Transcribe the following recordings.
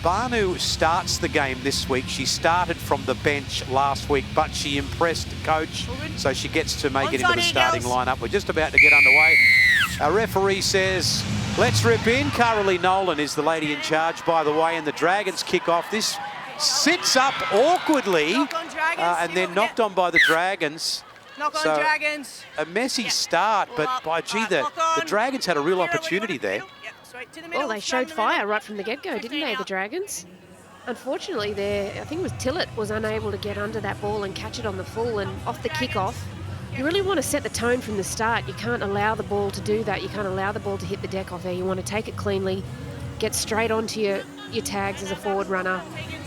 Banu starts the game this week. She started from the bench last week, but she impressed coach, so she gets to make it into the starting lineup. We're just about to get underway. Our referee says, let's rip in. Carolee Nolan is the lady in charge, by the way, and the Dragons kick off. This sits up awkwardly and then knocked on by the Dragons. Dragons. A messy start, but by gee, the Dragons had a real opportunity there. Well, they showed fire right from the get-go, didn't they, the Dragons? Unfortunately, I think it was Tillett was unable to get under that ball and catch it on the full, and off the kick-off. You really want to set the tone from the start. You can't allow the ball to do that. You can't allow the ball to hit the deck off there. You want to take it cleanly, get straight onto your tags as a forward runner.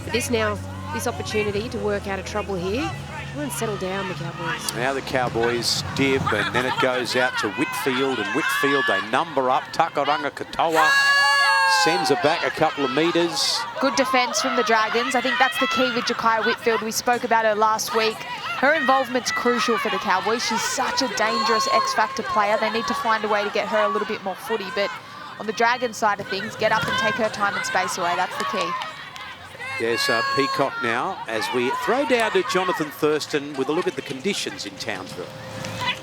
But this opportunity to work out of trouble here, try and settle down the Cowboys. Now the Cowboys dib, and then it goes out to Whitfield, and Whitfield, they number up. Takaranga Katoa sends it back a couple of metres. Good defence from the Dragons. I think that's the key with Jakaya Whitfield. We spoke about her last week. Her involvement's crucial for the Cowboys. She's such a dangerous X-factor player. They need to find a way to get her a little bit more footy. But on the Dragons side of things, get up and take her time and space away. That's the key. There's Peacock now as we throw down to Jonathan Thurston with a look at the conditions in Townsville.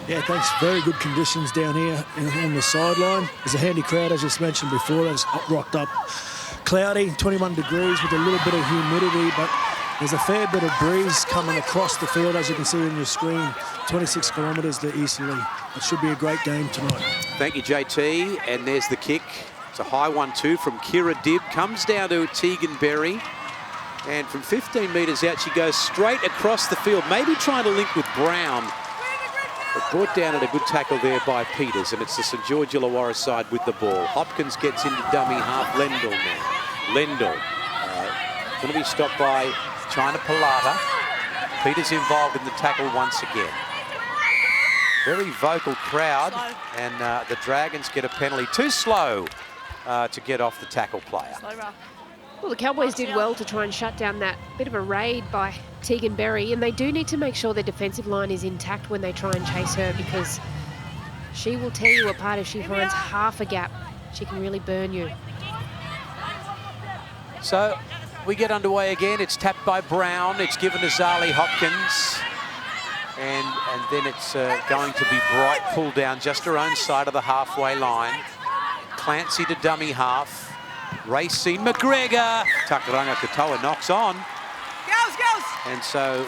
Yeah, thanks. Very good conditions down here on the sideline. There's a handy crowd, as just mentioned before. It's rocked up. Cloudy, 21 degrees with a little bit of humidity, but there's a fair bit of breeze coming across the field, as you can see on your screen. 26 kilometres to easterly. It should be a great game tonight. Thank you, JT. And there's the kick. It's a high 1-2 from Kira Dibb. Comes down to Tegan Berry. And from 15 metres out, she goes straight across the field, maybe trying to link with Brown. But brought down at a good tackle there by Peters, and it's the St George Illawarra side with the ball. Hopkins gets into dummy half. Lendl now. Lendl going to be stopped by China Pilata. Peters involved in the tackle once again. Very vocal crowd, and the Dragons get a penalty. Too slow to get off the tackle player. Well, the Cowboys did well to try and shut down that bit of a raid by Tegan Berry, and they do need to make sure their defensive line is intact when they try and chase her, because she will tear you apart if she finds half a gap. She can really burn you. So we get underway again. It's tapped by Brown. It's given to Zali Hopkins. And then it's going to be Bright pulled down just her own side of the halfway line. Clancy to dummy half. Racine McGregor. Takaranga Katoa knocks on. And so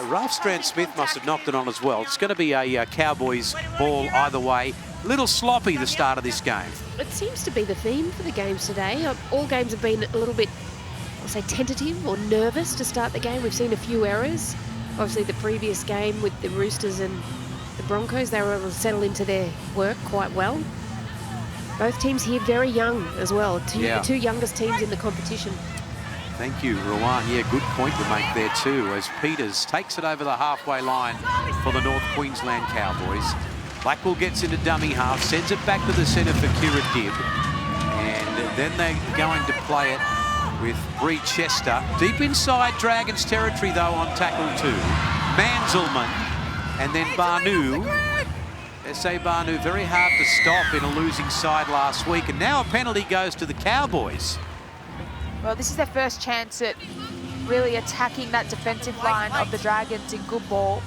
Ralph Strand-Smith must have knocked it on as well. It's going to be a Cowboys ball either way. Little sloppy the start of this game. It seems to be the theme for the games today. All games have been a little bit, I'll say, tentative or nervous to start the game. We've seen a few errors. Obviously the previous game with the Roosters and the Broncos, they were able to settle into their work quite well. Both teams here very young as well. The two youngest teams in the competition. Thank you, Rowan. Yeah, good point to make there too, as Peters takes it over the halfway line for the North Queensland Cowboys. Blackwell gets into dummy half, sends it back to the centre for Kira Dibb. And then they're going to play it with Bree Chester. Deep inside Dragons territory though on tackle 2. Manzelmann and then Banu. S.A. Banu very hard to stop in a losing side last week, and now a penalty goes to the Cowboys. Well, this is their first chance at really attacking that defensive line of the Dragons in good ball.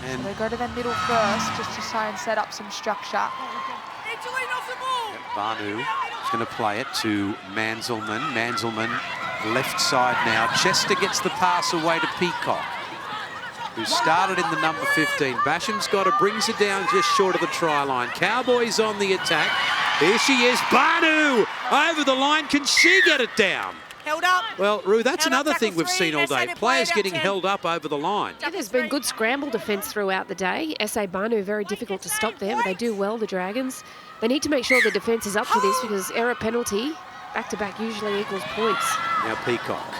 And so they go to their middle first just to try and set up some structure. Banu is going to play it to Manzelmann. Manzelmann left side now. Chester gets the pass away to Peacock, who started in the number 15. Basham's got her, brings her down just short of the try line. Cowboys on the attack. Here she is, Banu over the line. Can she get it down? Held up. Well, Rue, that's another thing we've seen all day. Players getting held up over the line. Yeah, there's been good scramble defence throughout the day. S.A. Banu, very difficult to stop there, but they do well, the Dragons. They need to make sure the defence is up to this, because error penalty, back-to-back usually equals points. Now Peacock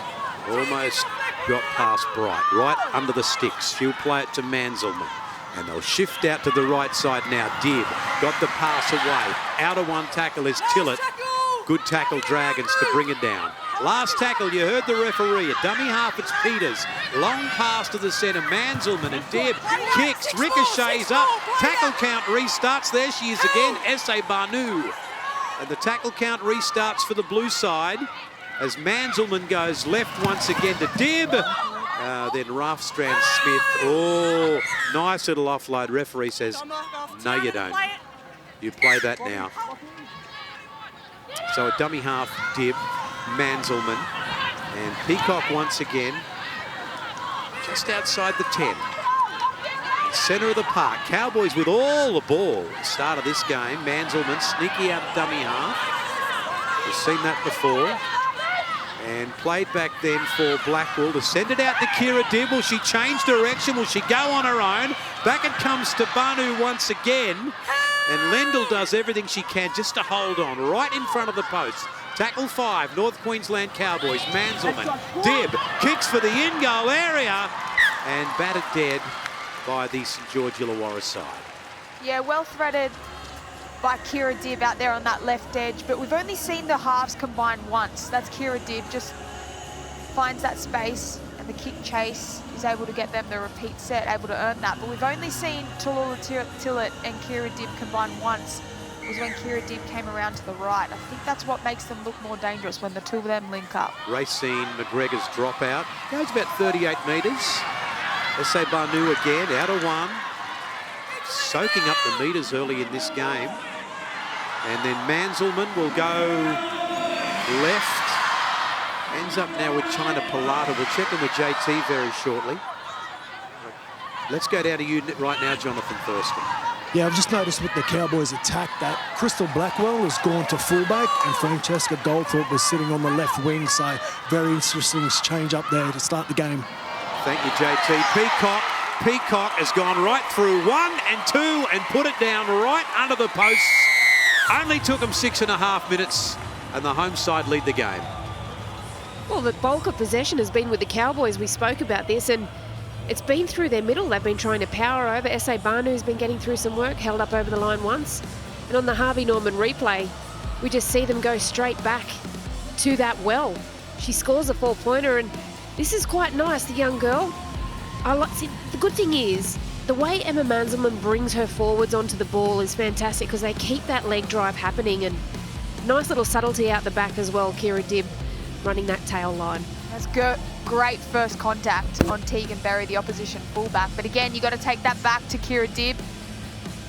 almost got past Bright, right under the sticks. She'll play it to Manzelmann. And they'll shift out to the right side now. Dibb got the pass away. Out of one tackle is Tillett. Good tackle, Dragons, to bring it down. Last tackle, you heard the referee. A dummy half, it's Peters. Long pass to the centre. Manzelmann and Dibb kicks, ricochets up. Tackle count restarts. There she is again, S.A. Banu. And the tackle count restarts for the blue side as Manzelmann goes left once again to Dibb. Then Rafstrand Smith. Oh, nice little offload. Referee says, no, you don't. You play that now. So a dummy half, Dibb, Manzelmann, and Peacock once again, just outside the 10. Centre of the park. Cowboys with all the ball at the start of this game. Manzelmann sneaky out dummy half. We've seen that before. And played back then for Blackwell to send it out to Kira Dibb. Will she change direction? Will she go on her own? Back it comes to Banu once again. And Lendl does everything she can just to hold on right in front of the post. Tackle 5, North Queensland Cowboys. Manzelmann, Dibb kicks for the in-goal area and batted dead by the St George Illawarra side. Yeah, well threaded by Kira Dibb out there on that left edge, but we've only seen the halves combine once. That's Kira Dibb, just finds that space, and the kick chase is able to get them the repeat set, able to earn that. But we've only seen Tallulah Tillett and Kira Dibb combine once. It was when Kira Dibb came around to the right. I think that's what makes them look more dangerous, when the two of them link up. Racine McGregor's dropout goes about 38 metres. S.A. Banu again, out of one. Soaking up the metres early in this game. And then Manzelmann will go left. Ends up now with China Palata. We'll check in with JT very shortly. Let's go down to you right now, Jonathan Thurston. Yeah, I've just noticed with the Cowboys attack that Crystal Blackwell has gone to fullback and Francesca Goldthorpe was sitting on the left wing. So very interesting change up there to start the game. Thank you, JT. Peacock has gone right through 1 and 2 and put it down right under the posts. Only took them 6.5 minutes and the home side lead the game. Well, the bulk of possession has been with the Cowboys. We spoke about this, and it's been through their middle. They've been trying to power over. S.A. Banu's been getting through some work, held up over the line once. And on the Harvey Norman replay, we just see them go straight back to that well. She scores a 4-pointer, and this is quite nice, the young girl. See, the good thing is, the way Emma Manzelmann brings her forwards onto the ball is fantastic because they keep that leg drive happening, and nice little subtlety out the back as well. Kira Dibb running that tail line. That's good. Great first contact on Tegan Berry, the opposition fullback. But again, you got to take that back to Kira Dibb.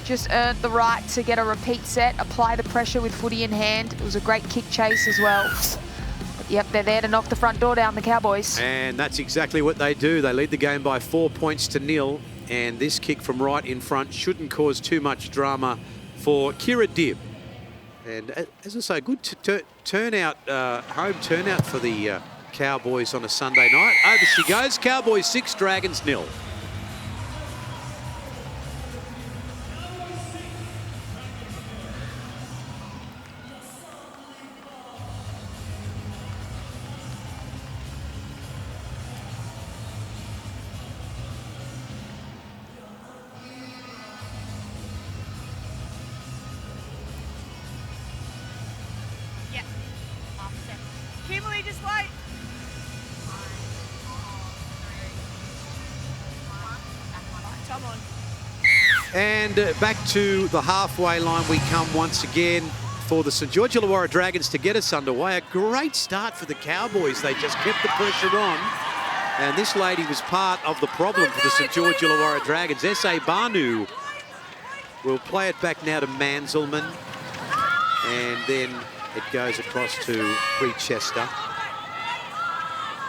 Just earned the right to get a repeat set, apply the pressure with footy in hand. It was a great kick chase as well. But yep, they're there to knock the front door down, the Cowboys. And that's exactly what they do. They lead the game by 4 points to 0. And this kick from right in front shouldn't cause too much drama for Kira Dibb. And as I say, good turnout, home turnout for the Cowboys on a Sunday night. Over she goes. Cowboys 6, Dragons 0. Kimberly, just wait. Come on. And back to the halfway line we come once again for the St George Illawarra Dragons to get us underway. A great start for the Cowboys. They just kept the pressure on. And this lady was part of the problem for the St George Illawarra Dragons. S.A. Banu will play it back now to Manzelmann. And then it goes across to Chester,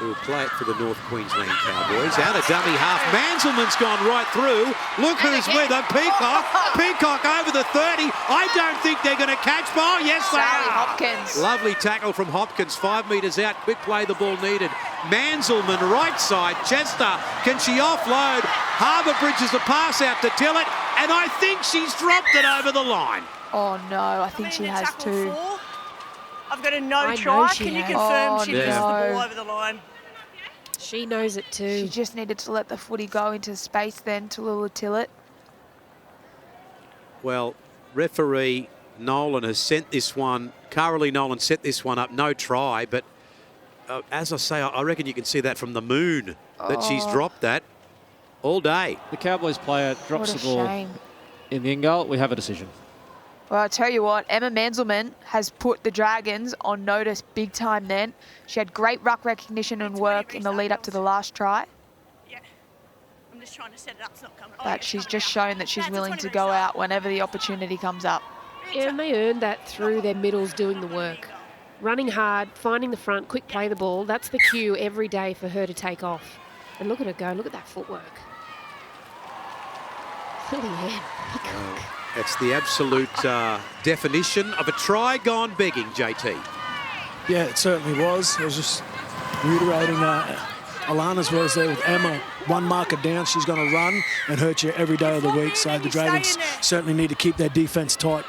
who will play it for the North Queensland Cowboys. Out of dummy half. Manzelmann's gone right through. Look who's with her. Peacock. Peacock over the 30. I don't think they're going to catch ball. Yes, they are. Hopkins. Lovely tackle from Hopkins. 5 metres out. Quick play, the ball needed. Manzelmann, right side. Chester. Can she offload? Harbour bridges the pass out to Tillett. And I think she's dropped it over the line. Oh, no. I think she has too. I've got a no try. Can you confirm she missed the ball over the line? She knows it too. She just needed to let the footy go into space then to Tallulah Tillett. Well, referee Nolan has sent this one, Carolee Nolan set this one up, no try, but as I say, I reckon you can see that from the moon that she's dropped that all day. The Cowboys player drops the ball in the in goal. We have a decision. Well, I'll tell you what, Emma Manzelmann has put the Dragons on notice big time then. She had great ruck recognition and work in the lead up to the last try. Yeah. I'm just trying to set it up. It's not coming. But she's just shown that she's willing to go out whenever the opportunity comes up. Yeah, and they earned that through their middles doing the work. Running hard, finding the front, quick play the ball. That's the cue every day for her to take off. And look at her go. Look at that footwork. Lily Ann, peacock. It's the absolute definition of a try gone begging, JT. Yeah, it certainly was. I was just reiterating Alana's words there with Emma. One marker down, she's going to run and hurt you every day of the week. So the Dragons certainly need to keep their defence tight.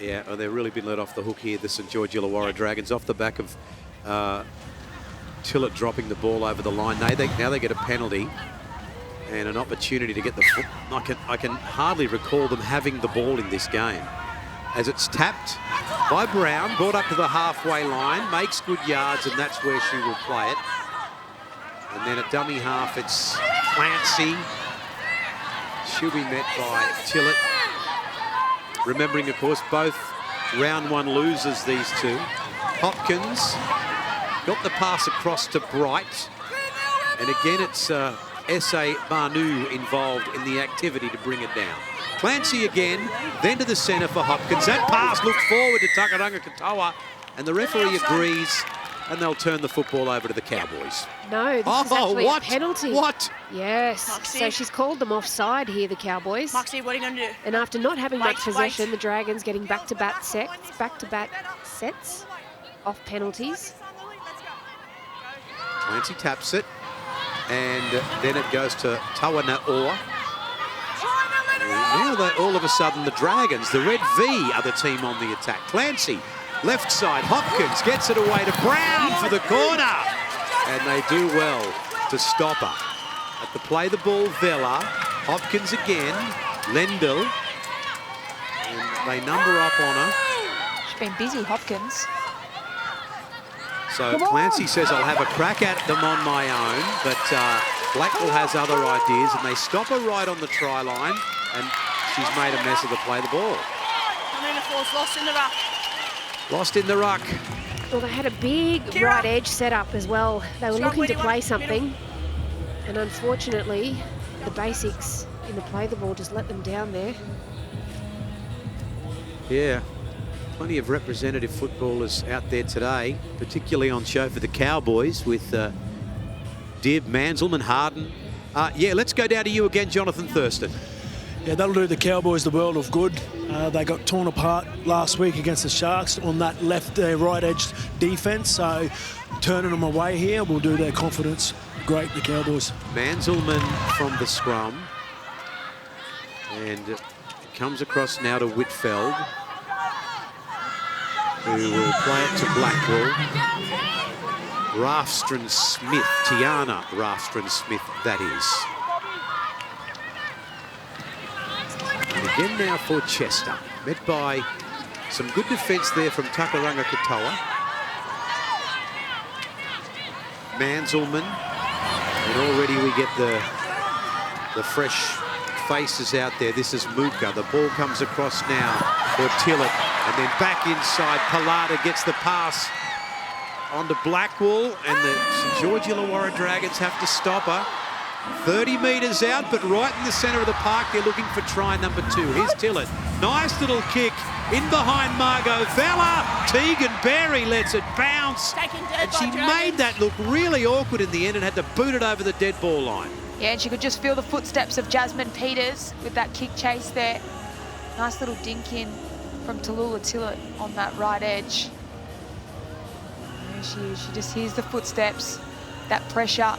Yeah, well, they've really been let off the hook here, the St George Illawarra Dragons, off the back of Tillett dropping the ball over the line. Now they get a penalty and an opportunity to get the foot. I can hardly recall them having the ball in this game. As it's tapped by Brown, brought up to the halfway line, makes good yards, and that's where she will play it. And then at dummy half, it's Clancy. She'll be met by Tillett. Remembering, of course, both round one losers, these two. Hopkins got the pass across to Bright. And again, it's S.A. Banu involved in the activity to bring it down. Clancy again, then to the centre for Hopkins. That pass looked forward to Takaranga Katoa, and the referee agrees, and they'll turn the football over to the Cowboys. No, this is actually a penalty. What? Yes. Moxie. So she's called them offside here, the Cowboys. Moxie, what are you going to do? And after not having much Wait. possession, the Dragons getting back-to-back sets off penalties. Clancy taps it, and then it goes to Tawana'oa. Now all of a sudden the Dragons, the Red V, are the team on the attack. Clancy, left side, Hopkins gets it away to Brown for the corner. And they do well to stop her. At the play the ball, Vella, Hopkins again, Lendl, and they number up on her. She's been busy, Hopkins. So Clancy says, I'll have a crack at them on my own, but Blackwell has other ideas, and they stop her right on the try line, and she's made a mess of the play the ball. Lost in the ruck. Lost in the ruck. Well, they had a big right edge set up as well. They were looking to play something, and unfortunately, the basics in the play the ball just let them down there. Yeah. Plenty of representative footballers out there today, particularly on show for the Cowboys with Dibb, Manzelmann, Harden. Yeah, let's go down to you again, Jonathan Thurston. Yeah, that'll do the Cowboys the world of good. They got torn apart last week against the Sharks on that left, right edge defence. So turning them away here will do their confidence great, the Cowboys. Manzelmann from the scrum. And it comes across now to Whitfeld, who will play it to Blackwell. Rafstron-Smith, Tiana Rafstron-Smith, that is. And again now for Chester, met by some good defence there from Takaranga Katoa. Manzelmann, and already we get the fresh faces out there. This is Mooka. The ball comes across now for Tillett, and then back inside. Palada gets the pass onto Blackwell, and the St George Illawarra Dragons have to stop her. 30 metres out, but right in the centre of the park, they're looking for try number 2. Here's Tillett. Nice little kick in behind Margot Vella. Tegan Berry lets it bounce. And she made that look really awkward in the end and had to boot it over the dead ball line. Yeah, and she could just feel the footsteps of Jasmine Peters with that kick chase there. Nice little dink in from Tallulah Tillett on that right edge. She just hears the footsteps, that pressure.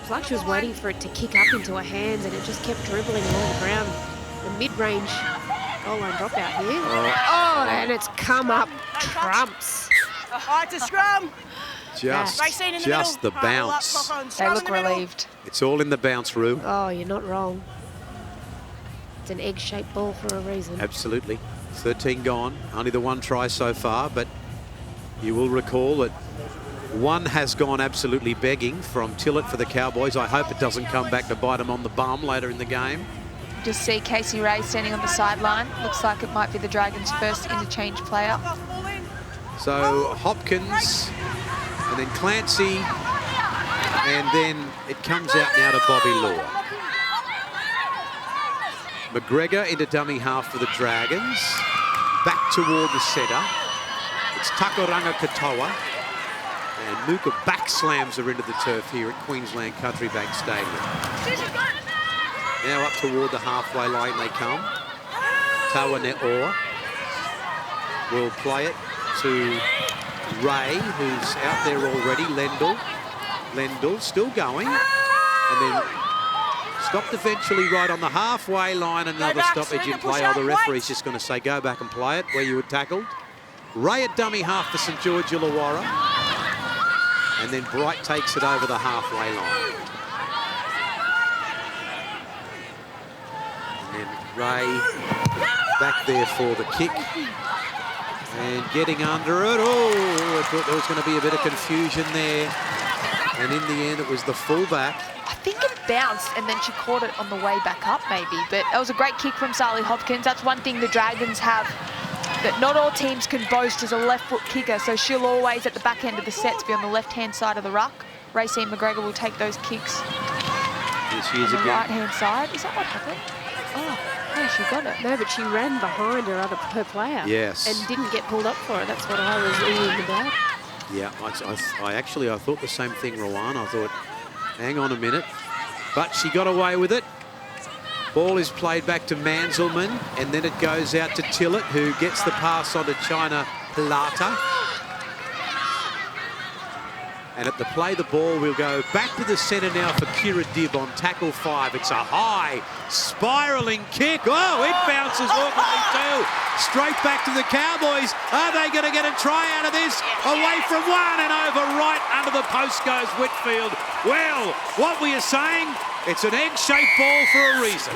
It's like she was waiting for it to kick up into her hands, and it just kept dribbling along the ground. The mid-range goal line dropout here. Oh, and it's come up trumps. Oh, it's a scrum. Just the bounce. They look relieved. It's all in the bounce, Roo. Oh, you're not wrong. It's an egg-shaped ball for a reason. Absolutely. 13 gone. Only the one try so far, but you will recall that one has gone absolutely begging from Tillett for the Cowboys. I hope it doesn't come back to bite them on the bum later in the game. Just see Casey Ray standing on the sideline. Looks like it might be the Dragons' first interchange player. So Hopkins, and then Clancy, and then it comes out now to Bobby Law. McGregor into dummy half for the Dragons. Back toward the centre. It's Takaranga Katoa. And Mooka back slams her into the turf here at Queensland Country Bank Stadium. Now up toward the halfway line they come. Tawa Ne'or will play it to Ray, who's out there already. Lendl still going. And then stopped eventually right on the halfway line. Another stoppage in play. Oh, the referee's just going to say, go back and play it where you were tackled. Ray at dummy half for St George Illawarra. And then Bright takes it over the halfway line. And then Ray back there for the kick. And getting under it. Oh, I thought there was going to be a bit of confusion there. And in the end, it was the fullback. I think it bounced and then she caught it on the way back up maybe. But it was a great kick from Sally Hopkins. That's one thing the Dragons have that not all teams can boast as a left foot kicker. So she'll always, at the back end of the sets, be on the left-hand side of the ruck. Racine McGregor will take those kicks Here she is on the again. right-hand side. Is that what happened? Oh, no, she got it. No, but she ran behind her player. Yes. And didn't get pulled up for it. That's what I was reading about. Yeah, I thought the same thing, Rowan. I thought, hang on a minute. But she got away with it. Ball is played back to Manzelmann, and then it goes out to Tillett, who gets the pass on to China Plata. And at the play, the ball will go back to the centre now for Kira Dibb on tackle 5. It's a high, spiralling kick. Oh, it bounces awkwardly too. Straight back to the Cowboys. Are they going to get a try out of this? Away from one and over right under the post goes Whitfield. Well, what were you saying? It's an egg-shaped ball for a reason.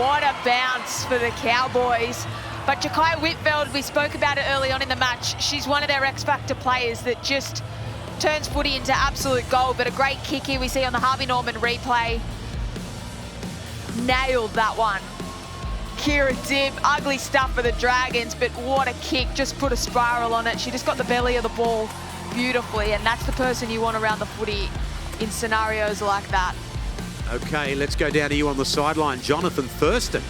What a bounce for the Cowboys. But Ja'Kai Whitfield, we spoke about it early on in the match. She's one of their X-Factor players that just turns footy into absolute gold. But a great kick here we see on the Harvey Norman replay. Nailed that one. Kira Dibb, ugly stuff for the Dragons, but what a kick. Just put a spiral on it. She just got the belly of the ball beautifully, and that's the person you want around the footy in scenarios like that. Okay, let's go down to you on the sideline, Jonathan Thurston.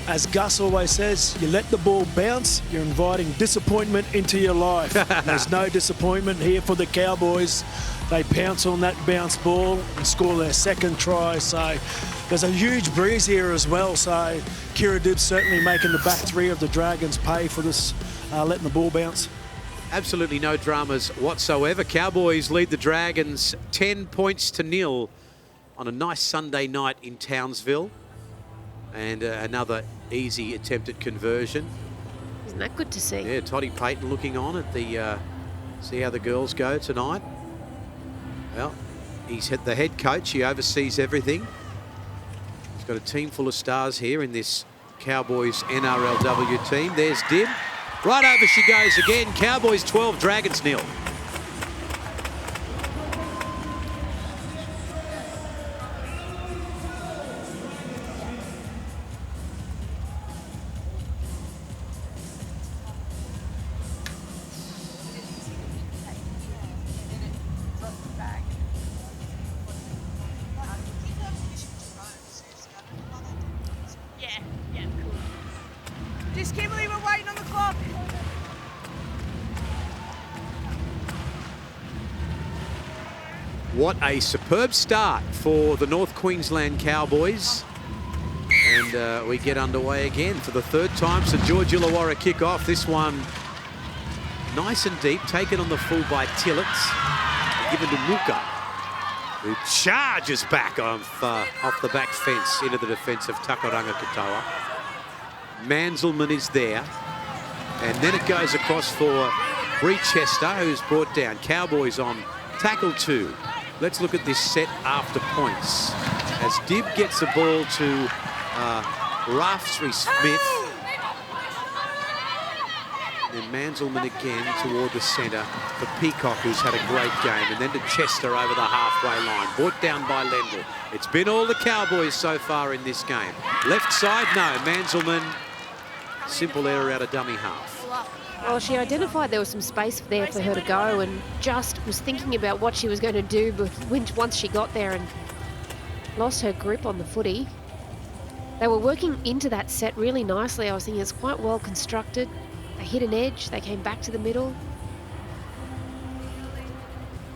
As Gus always says, you let the ball bounce, you're inviting disappointment into your life. There's no disappointment here for the Cowboys. They pounce on that bounce ball and score their second try. So there's a huge breeze here as well. So Kira Dibb certainly making the back three of the Dragons pay for this, letting the ball bounce. Absolutely no dramas whatsoever. Cowboys lead the Dragons 10 points to 0 on a nice Sunday night in Townsville. And another easy attempted conversion. Isn't that good to see? Yeah, Toddy Payton looking on at the, see how the girls go tonight. Well, he's the head coach. He oversees everything. He's got a team full of stars here in this Cowboys NRLW team. There's Dibb. Right over she goes again. Cowboys 12, Dragons 0. Just Kimberly, we're waiting on the clock. What a superb start for the North Queensland Cowboys. And we get underway again for the third time. St George Illawarra kick off. This one nice and deep, taken on the full by Tillett. Given to Muka, who charges back off the back fence into the defence of Takaranga Katoa. Manzelmann is there. And then it goes across for Breechester, who's brought down. Cowboys on tackle 2. Let's look at this set after points. As Dibb gets the ball to Rafsri Smith. And then Manselman again toward the centre for Peacock, who's had a great game. And then to Chester over the halfway line. Brought down by Lendl. It's been all the Cowboys so far in this game. Left side, no. Manselman, simple error out of dummy half. Well, she identified there was some space there for her to go and just was thinking about what she was going to do once she got there and lost her grip on the footy. They were working into that set really nicely. I was thinking it's quite well constructed. They hit an edge, they came back to the middle.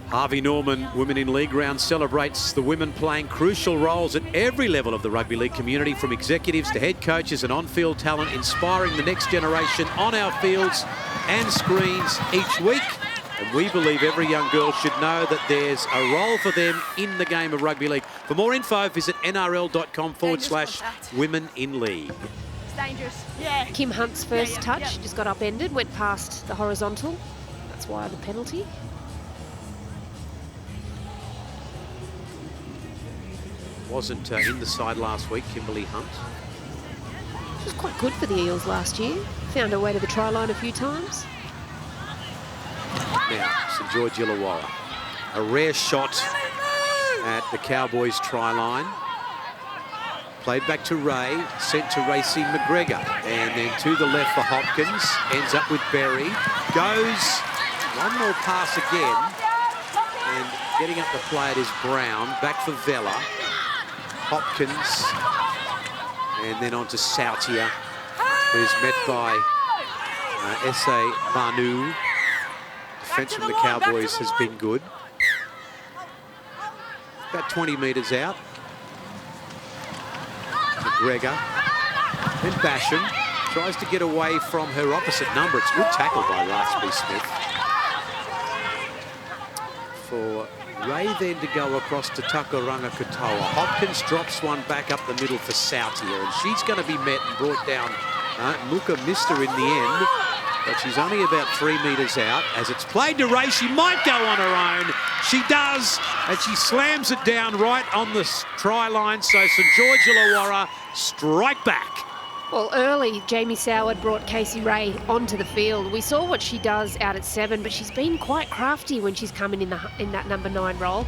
Harvey Norman Women in League round celebrates the women playing crucial roles at every level of the rugby league community, from executives to head coaches and on-field talent, inspiring the next generation on our fields and screens each week. And we believe every young girl should know that there's a role for them in the game of rugby league. For more info, visit nrl.com/women in league. Dangerous. Yeah. Kim Hunt's first touch just got upended, went past the horizontal. That's why the penalty. Wasn't in the side last week, Kimberly Hunt. She was quite good for the Eels last year. Found her way to the try line a few times. Now, St George Illawarra. A rare shot at the Cowboys try line. Played back to Ray, sent to Racine McGregor. And then to the left for Hopkins. Ends up with Berry. Goes, one more pass again. And getting up the play it is Brown. Back for Vella. Hopkins. And then on to Sautia, who's met by S.A. Banu. Defence from the Cowboys has been good. About 20 metres out. McGregor, then Basham tries to get away from her opposite number. It's a good tackle by Rathby Smith. For Ray then to go across to Takaranga Katoa. Hopkins drops one back up the middle for Sautia, and she's going to be met and brought down. Muka missed her in the end, but she's only about 3 metres out. As it's played to Ray, she might go on her own. She does, and she slams it down right on the try line. So St George Illawarra strike back. Well, early, Jamie Soward brought Casey Ray onto the field. We saw what she does out at 7, but she's been quite crafty when she's coming in that number 9 role.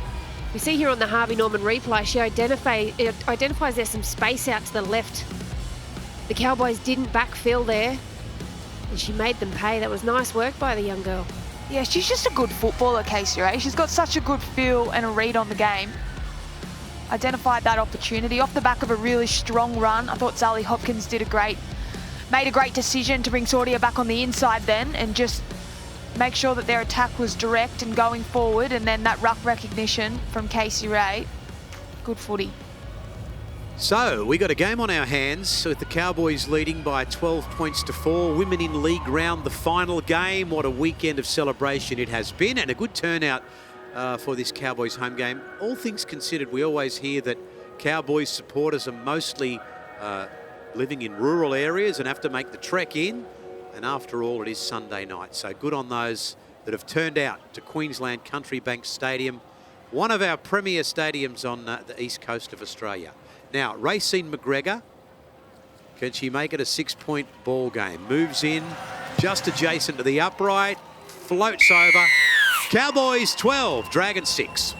We see here on the Harvey Norman replay, she identifies there's some space out to the left. The Cowboys didn't backfill there, and she made them pay. That was nice work by the young girl. Yeah, she's just a good footballer, Casey Ray. She's got such a good feel and a read on the game. Identified that opportunity off the back of a really strong run. I thought Sally Hopkins made a great decision to bring Sautia back on the inside then and just make sure that their attack was direct and going forward, and then that ruck recognition from Casey Ray. Good footy. So we got a game on our hands with the Cowboys leading by 12 points to 4. Women in League round, the final game. What a weekend of celebration it has been, and a good turnout for this Cowboys home game. All things considered, we always hear that Cowboys supporters are mostly living in rural areas and have to make the trek in. And after all, it is Sunday night. So good on those that have turned out to Queensland Country Bank Stadium, one of our premier stadiums on the east coast of Australia. Now, Racine McGregor, can she make it a 6-point ball game? Moves in just adjacent to the upright, floats over. Cowboys 12, Dragons 6.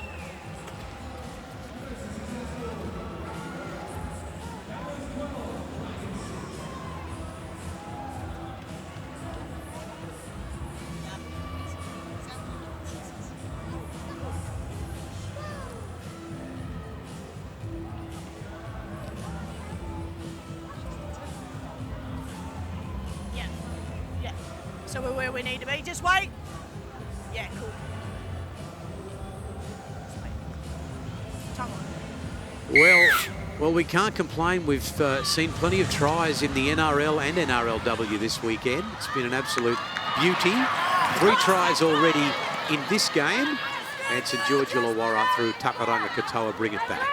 Yeah. So we're where we need to be. Just wait. Yeah, cool. Well, we can't complain. We've seen plenty of tries in the NRL and NRLW this weekend. It's been an absolute beauty. 3 tries already in this game. And St George Illawarra through Takaranga Katoa bring it back.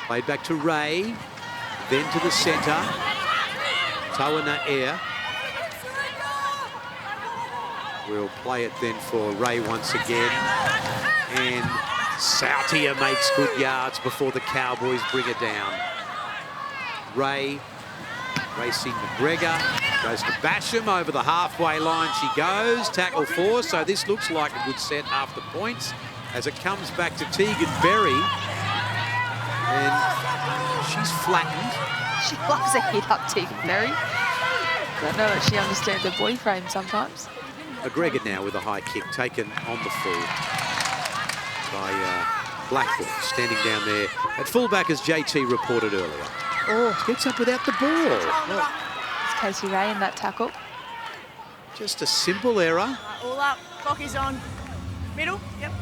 Played back to Ray, then to the centre. Tawana Air. We'll play it then for Ray once again. And Sautia makes good yards before the Cowboys bring it down. Ray, Racing McGregor. Goes to Basham over the halfway line. She goes. Tackle 4. So this looks like a good set after points as it comes back to Tegan Berry. And she's flattened. She loves a hit up, Tegan Berry. Don't know that she understands her body frame sometimes. McGregor now with a high kick taken on the full by Blackwood, standing down there at fullback as JT reported earlier. Oh, gets up without the ball. Well, it's Casey Ray in that tackle. just a simple error. All up. Clock is on. Middle. Yep.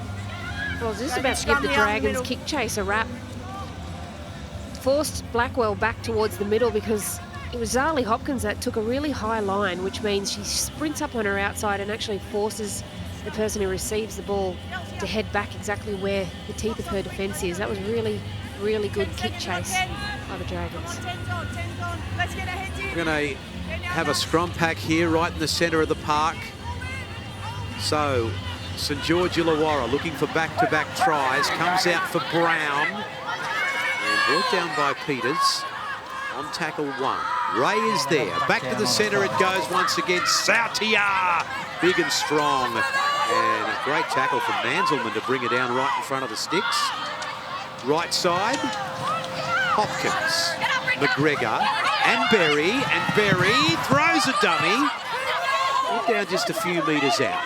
Well, I was just about to give the Dragons kick chase a wrap. Forced Blackwell back towards the middle because it was Zali Hopkins that took a really high line, which means she sprints up on her outside and actually forces the person who receives the ball to head back exactly where the teeth of her defence is. That was really, really good kick chase by the Dragons. We're going to have a scrum pack here right in the centre of the park. So St George Illawarra looking for back-to-back tries, comes out for Brown and brought down by Peters on tackle 1. Ray is there, back to the centre it goes once again. Sautia, big and strong, and a great tackle from Manzelman to bring her down right in front of the sticks. Right side, Hopkins, McGregor and Berry throws a dummy. We're down just a few metres out.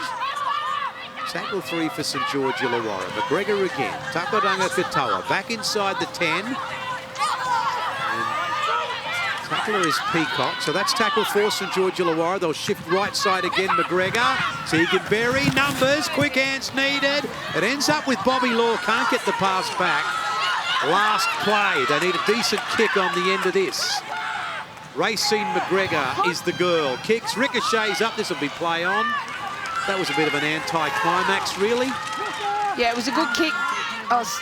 Tackle 3 for St George Illawarra. McGregor again. Takaranga Katoa back inside the 10. And tackler is Peacock. So that's tackle 4 St George Illawarra. They'll shift right side again. McGregor. Tegan Berry. Numbers. Quick hands needed. It ends up with Bobby Law. Can't get the pass back. Last play. They need a decent kick on the end of this. Racine McGregor is the girl. Kicks. Ricochets up. This will be play on. That was a bit of an anti-climax, really. Yeah, it was a good kick. I was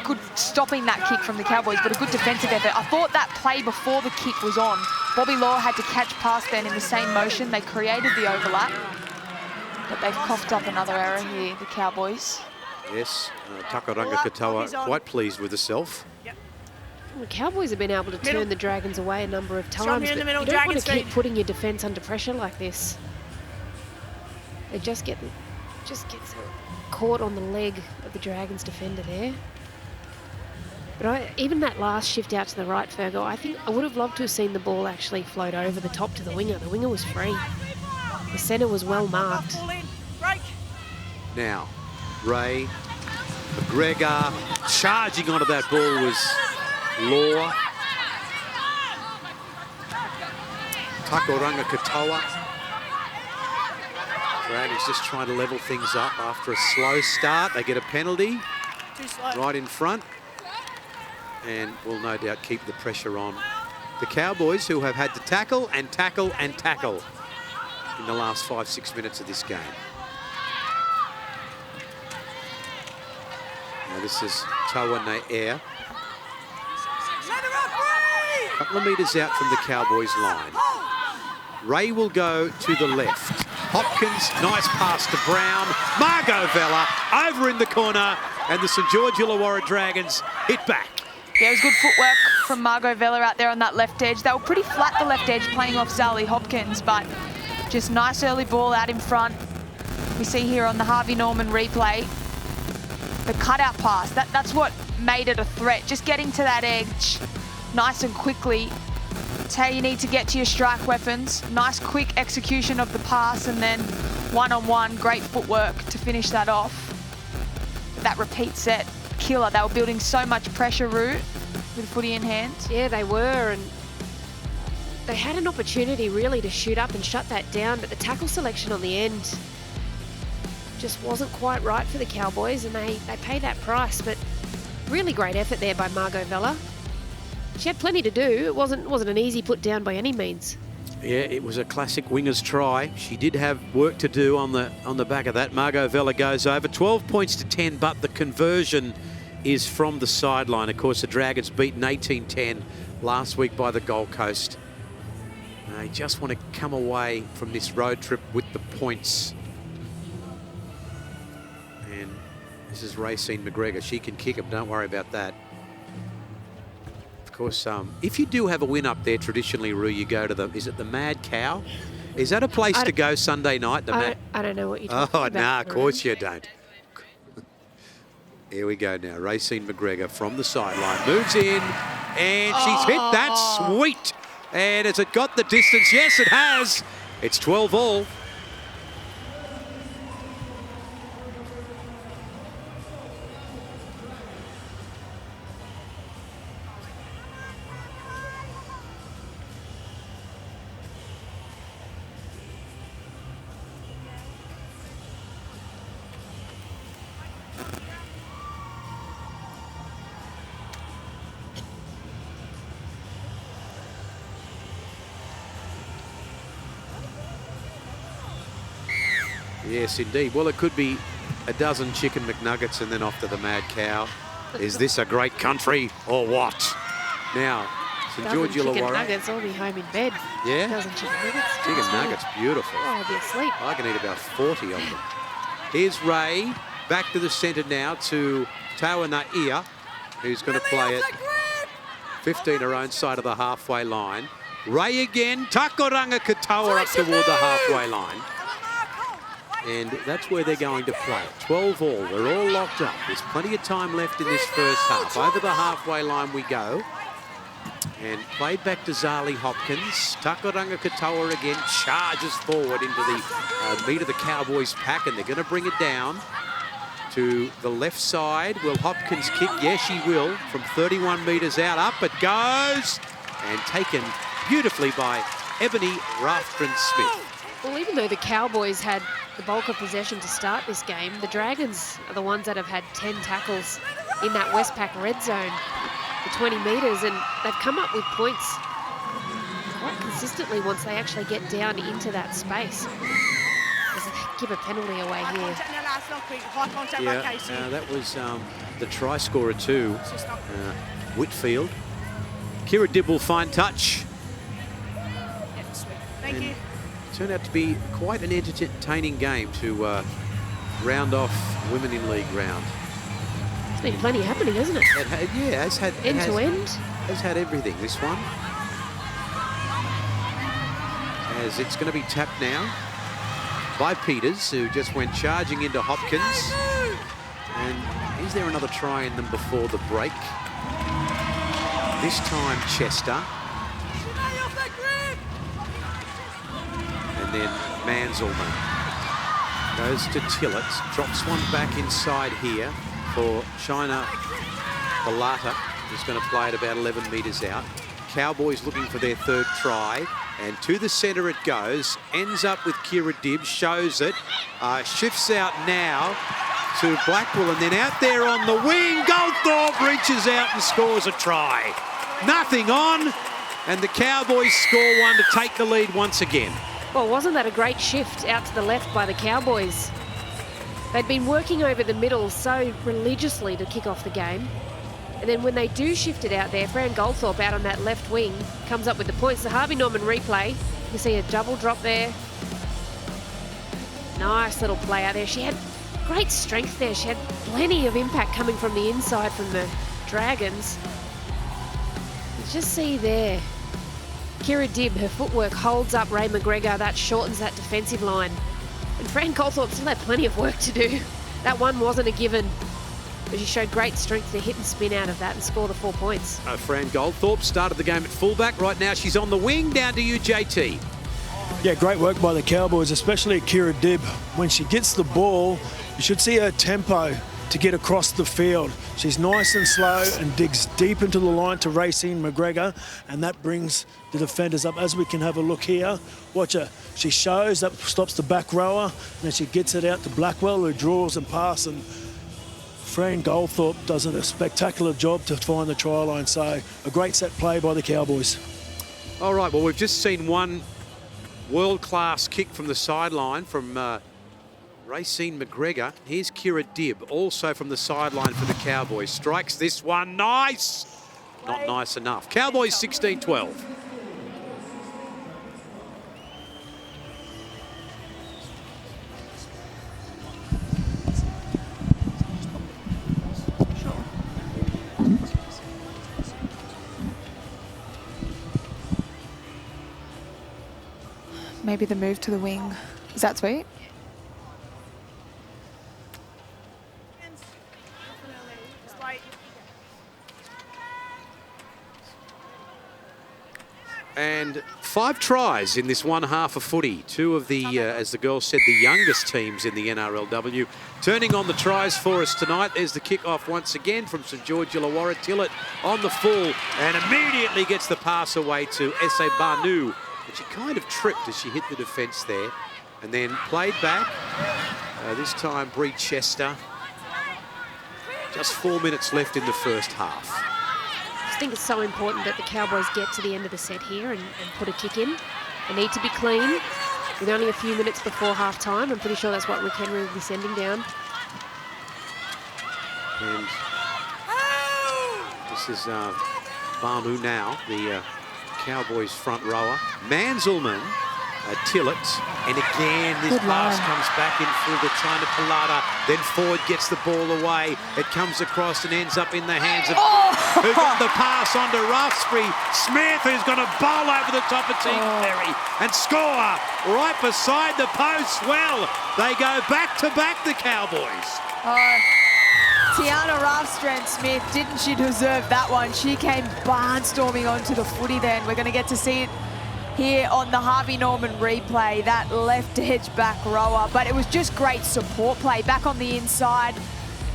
good stopping that kick from the Cowboys, but a good defensive effort. I thought that play before the kick was on, Bobby Law had to catch past then in the same motion. They created the overlap, but they've coughed up another error here, the Cowboys. Yes, Takaranga Katoa quite pleased with herself. The Cowboys have been able to turn the Dragons away a number of times, but you don't want to keep putting your defence under pressure like this. They just get caught on the leg of the Dragons defender there. But even that last shift out to the right, Fergo, I think I would have loved to have seen the ball actually float over the top to the winger. The winger was free. The centre was well marked. Now, Ray, McGregor, charging onto that ball was Law. Takaranga Katoa. Dragons just trying to level things up after a slow start. They get a penalty right in front and will no doubt keep the pressure on the Cowboys, who have had to tackle and tackle and tackle in the last 5-6 minutes of this game. Now this is Tawa Nair. A couple of metres out from the Cowboys line. Ray will go to the left. Hopkins, nice pass to Brown. Margot Vella over in the corner, and the St George Illawarra Dragons hit back. Yeah, it was good footwork from Margot Vella out there on that left edge. They were pretty flat the left edge, playing off Zali Hopkins, but just nice early ball out in front. We see here on the Harvey Norman replay, the cutout pass. That's what made it a threat. Just getting to that edge nice and quickly. It's how you need to get to your strike weapons. Nice quick execution of the pass, and then one-on-one, great footwork to finish that off. That repeat set, killer. They were building so much pressure, Root, with footy in hand. Yeah, they were, and they had an opportunity really to shoot up and shut that down, but the tackle selection on the end just wasn't quite right for the Cowboys, and they pay that price. But really great effort there by Margot Vella. She had plenty to do. It wasn't an easy put down by any means. Yeah, it was a classic winger's try. She did have work to do on the back of that. Margot Vella goes over 12 points to 10, but the conversion is from the sideline. Of course, the Dragons beaten 18-10 last week by the Gold Coast. They just want to come away from this road trip with the points. And this is Racine McGregor. She can kick them. Don't worry about that. Of course, if you do have a win up there, traditionally, Roo, you go to is it the Mad Cow? Is that a place to go Sunday night? I don't know what you're talking about. Oh, nah, of course you don't. Here we go now. Racine McGregor from the sideline. Moves in, and she's hit that. Sweet. And has it got the distance? Yes, it has. It's 12 all. Yes, indeed. Well, it could be a dozen chicken McNuggets and then off to the Mad Cow. Is this a great country or what? Now, St George Illawarra. Chicken nuggets, I'll be home in bed. Yeah? Dozen chicken nuggets. Chicken nuggets, beautiful. Oh, I'll be asleep. I can eat about 40 of them. Here's Ray, back to the centre now to Tawana-Ia, who's going to play it 15 her own side of the halfway line. Ray again, Takoranga Katoa up toward the halfway line. And that's where they're going to play it. 12 all. We're all locked up. There's plenty of time left in this first half. Over the halfway line we go. And played back to Zali Hopkins. Takoranga Katoa again charges forward into the meat of the Cowboys pack, and they're going to bring it down to the left side. Will Hopkins kick? Yes, she will. From 31 metres out. Up it goes. And taken beautifully by Ebony Raftron-Smith. Well, even though the Cowboys had the bulk of possession to start this game, the Dragons are the ones that have had 10 tackles in that Westpac red zone for 20 metres, and they've come up with points quite consistently once they actually get down into that space. Give a penalty away here. Yeah, that was the try scorer too, Whitfield. Kira Dibb will find touch. Thank you. Turned out to be quite an entertaining game to round off Women in League round. There's been plenty happening, hasn't it? Yeah, it's had end to end. Has had everything, this one. As it's going to be tapped now by Peters, who just went charging into Hopkins. And is there another try in them before the break? This time Chester. And then Manzelman goes to Tillett, drops one back inside here for China Balata, who's going to play it about 11 metres out. Cowboys looking for their third try, and to the centre it goes, ends up with Kira Dibb, shows it, shifts out now to Blackwell, and then out there on the wing, Goldthorpe reaches out and scores a try. Nothing on, and the Cowboys score one to take the lead once again. Well, wasn't that a great shift out to the left by the Cowboys? They'd been working over the middle so religiously to kick off the game. And then when they do shift it out there, Fran Goldthorpe out on that left wing comes up with the points. The Harvey Norman replay, you see a double drop there. Nice little play out there. She had great strength there. She had plenty of impact coming from the inside from the Dragons. You just see there, Kira Dibb, her footwork holds up Ray McGregor. That shortens that defensive line. And Fran Goldthorpe still had plenty of work to do. That one wasn't a given. But she showed great strength to hit and spin out of that and score the 4 points. Fran Goldthorpe started the game at fullback. Right now she's on the wing. Down to you, JT. Yeah, great work by the Cowboys, especially Kira Dibb. When she gets the ball, you should see her tempo to get across the field. She's nice and slow and digs deep into the line to Racine McGregor, and that brings the defenders up. As we can have a look here, watch her. She shows, that stops the back rower, and then she gets it out to Blackwell, who draws and passes, and Fran Goldthorpe does a spectacular job to find the try line. So a great set play by the Cowboys. All right, well, we've just seen one world-class kick from the sideline from Racine McGregor. Here's Kira Dibb, also from the sideline for the Cowboys. Strikes this one, nice! Not nice enough. Cowboys 16-12. Maybe the move to the wing. Is that sweet? And 5 tries in this one half of footy. 2 of the, as the girls said, the youngest teams in the NRLW. Turning on the tries for us tonight. There's the kickoff once again from St George Illawarra. Tillett on the full and immediately gets the pass away to S.A. Banu. But she kind of tripped as she hit the defence there. And then played back. This time Bree Chester. Just 4 minutes left in the first half. I think it's so important that the Cowboys get to the end of the set here and put a kick in. They need to be clean with only a few minutes before half-time. I'm pretty sure that's what Rick Henry will be sending down. And this is Banu now, the Cowboys front rower. Manzelmann, Tillett, and again this pass comes back in through the China Pilata. Then Ford gets the ball away. It comes across and ends up in the hands of who got the pass onto Rothsbury. Smith, who's going to bowl over the top of Teaganberry and score right beside the post. Well, they go back to back, the Cowboys. Tiana Ralfstrand-Smith, didn't she deserve that one? She came barnstorming onto the footy then. We're going to get to see it here on the Harvey Norman replay, that left edge back rower. But it was just great support play back on the inside.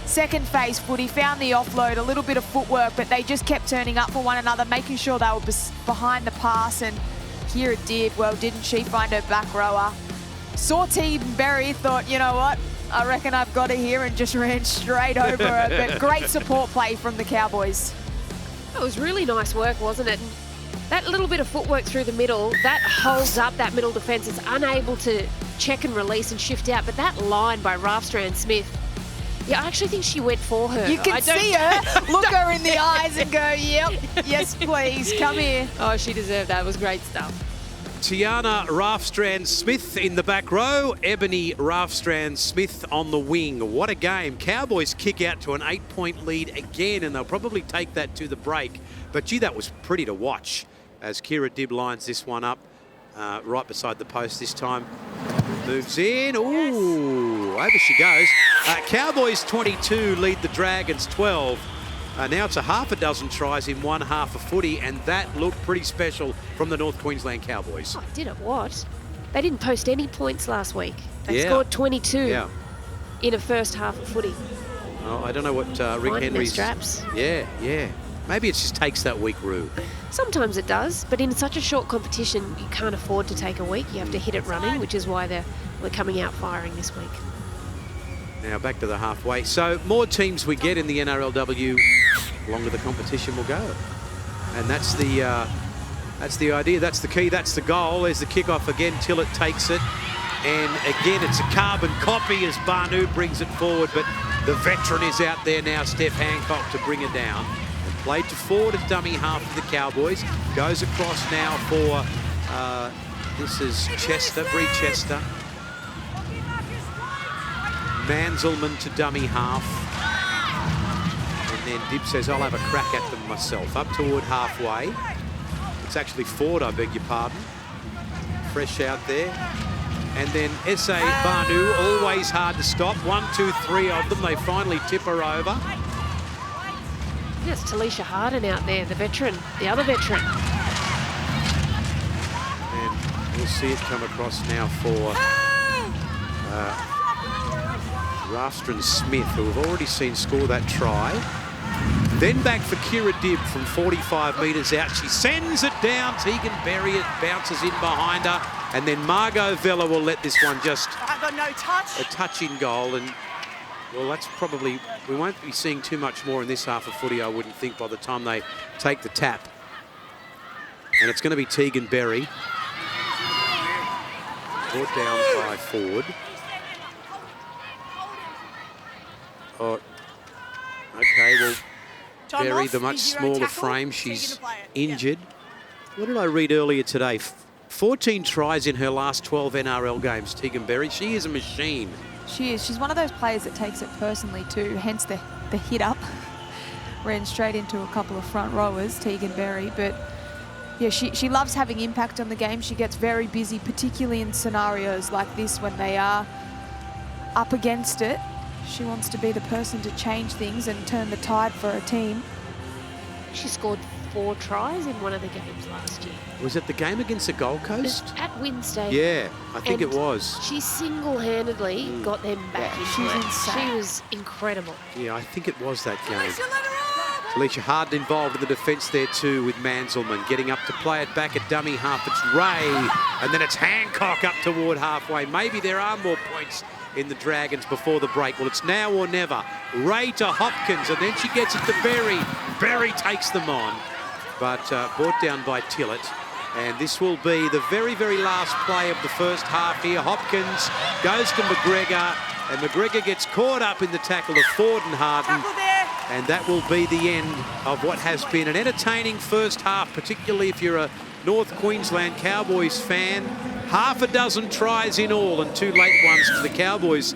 Second phase footy, found the offload, a little bit of footwork, but they just kept turning up for one another, making sure they were behind the pass. And Kira did, well, didn't she find her back rower? Saw Teaganberry, thought, you know what? I reckon I've got it here, and just ran straight over her. But great support play from the Cowboys. It was really nice work, wasn't it? That little bit of footwork through the middle, that holds up that middle defence. It's unable to check and release and shift out. But that line by Ralfstrand-Smith, yeah, I actually think she went for her. You can see her, look her in the eyes and go, yep, yes, please, come here. Oh, she deserved that. It was great stuff. Tiana Ralfstrand-Smith in the back row. Ebony Ralfstrand-Smith on the wing. What a game. Cowboys kick out to an 8-point lead again, and they'll probably take that to the break. But, gee, that was pretty to watch as Kira Dibb lines this one up right beside the post this time. Moves in. Ooh, over she goes. Cowboys 22 lead the Dragons 12. Now it's a half a dozen tries in one half of footy, and that looked pretty special from the North Queensland Cowboys. Oh, did it what? They didn't post any points last week. They scored 22 in a first half of footy. Oh, I don't know what Rick Henry's... straps. Yeah. Maybe it just takes that week, Roo. Sometimes it does, but in such a short competition, you can't afford to take a week. You have to hit it running, which is why we're coming out firing this week. Now back to the halfway. So more teams we get in the NRLW, the longer the competition will go. And that's the idea, that's the key, that's the goal. There's the kickoff again, Tillett takes it. And again, it's a carbon copy as Banu brings it forward, but the veteran is out there now, Steph Hancock, to bring it down. And played to forward at dummy half of the Cowboys. Goes across now for, this is Chester, Bree Chester. Manzelmann to dummy half. And then Dibb says, I'll have a crack at them myself. Up toward halfway. It's actually Ford, I beg your pardon. Fresh out there. And then S.A. Banu, always hard to stop. 1, 2, 3 of them. They finally tip her over. Yes, Talisha Harden out there, the veteran, the other veteran. And we'll see it come across now for Ralfstrand-Smith, who we've already seen score that try. Then back for Kira Dibb from 45 metres out. She sends it down. Teaganberry, it bounces in behind her. And then Margot Vella will let this one just... I got no touch. A touch in goal. And, well, that's probably... We won't be seeing too much more in this half of footy, I wouldn't think, by the time they take the tap. And it's going to be Teaganberry. Brought down by Ford. Oh, okay, well, Berry, the much smaller frame, she's injured. What did I read earlier today? 14 tries in her last 12 NRL games, Teaganberry. She is a machine. She is. She's one of those players that takes it personally too, hence the hit up. Ran straight into a couple of front rowers, Teaganberry, but Yeah, she loves having impact on the game. She gets very busy, particularly in scenarios like this when they are up against it. She wants to be the person to change things and turn the tide for her team. She scored 4 tries in one of the games last year. Was it the game against the Gold Coast? At Wednesday. Yeah, I think it was. She single-handedly got them back into she's it. insane. She was incredible. Yeah, I think it was that game. Alicia Harden involved in the defence there too with Manselman getting up to play it back at dummy half. It's Ray, and then it's Hancock up toward halfway. Maybe there are more points in the Dragons before the break. Well, it's now or never. Ray to Hopkins, and then she gets it to Berry. Berry takes them on, but brought down by Tillett. And this will be the very, very last play of the first half here. Hopkins goes to McGregor, and McGregor gets caught up in the tackle of Ford and Harden. And that will be the end of what has been an entertaining first half, particularly if you're a North Queensland Cowboys fan. Half a dozen tries in all, and 2 late ones for the Cowboys.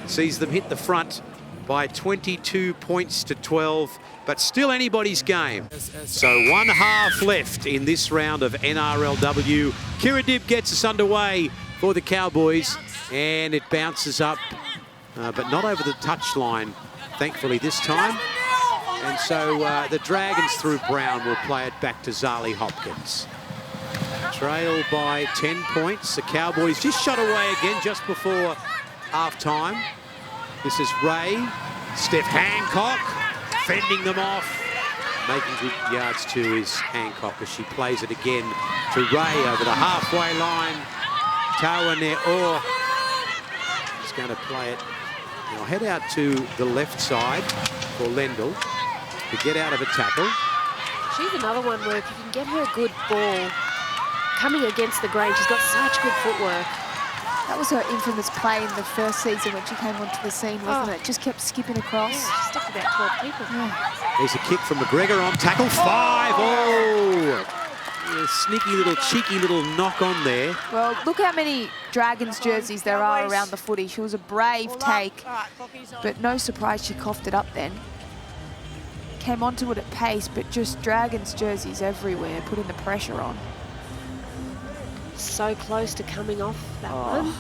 Sees them hit the front by 22 points to 12, but still anybody's game. So 1 half left in this round of NRLW. Kira Dibb gets us underway for the Cowboys, and it bounces up, but not over the touchline, thankfully this time. And so the Dragons through Brown will play it back to Zali Hopkins. Trail by 10 points. The Cowboys just shot away again just before half-time. This is Ray. Steph Hancock fending them off. Making good yards too is Hancock as she plays it again to Ray over the halfway line. Tawane is going to play it. I'll head out to the left side for Lendl to get out of a tackle. She's another one where if you can get her a good ball coming against the grain, she's got such good footwork. That was her infamous play in the first season when she came onto the scene, wasn't it? Just kept skipping across. Yeah, she stuck about 12 people. Yeah. There's a kick from McGregor on tackle 5. Oh! Yeah, sneaky little, cheeky little knock on there. Well, look how many Dragons jerseys there are around the footy. She was a brave take, but no surprise she coughed it up then. Came onto it at pace, but just Dragons jerseys everywhere, putting the pressure on. So close to coming off that one.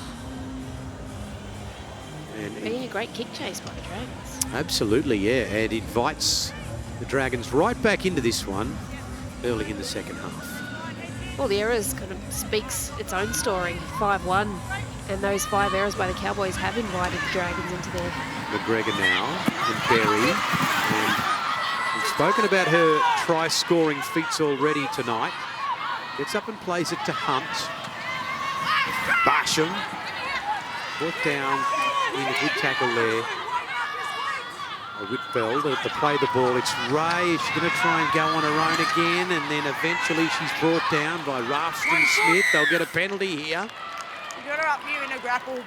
And Being a great kick chase by the Dragons. absolutely, yeah. And invites the Dragons right back into this one early in the second half. Well, the errors kind of speaks its own story. 5-1, and those 5 errors by the Cowboys have invited the Dragons into their... McGregor now, and Berry. And we've spoken about her try-scoring feats already tonight. Gets up and plays it to Hunt. Basham. Brought down in a good tackle there. Whitfeld to play the ball. It's Ray. She's going to try and go on her own again, and then eventually she's brought down by Rafston Smith. They'll get a penalty here. You got her up here in a grapple.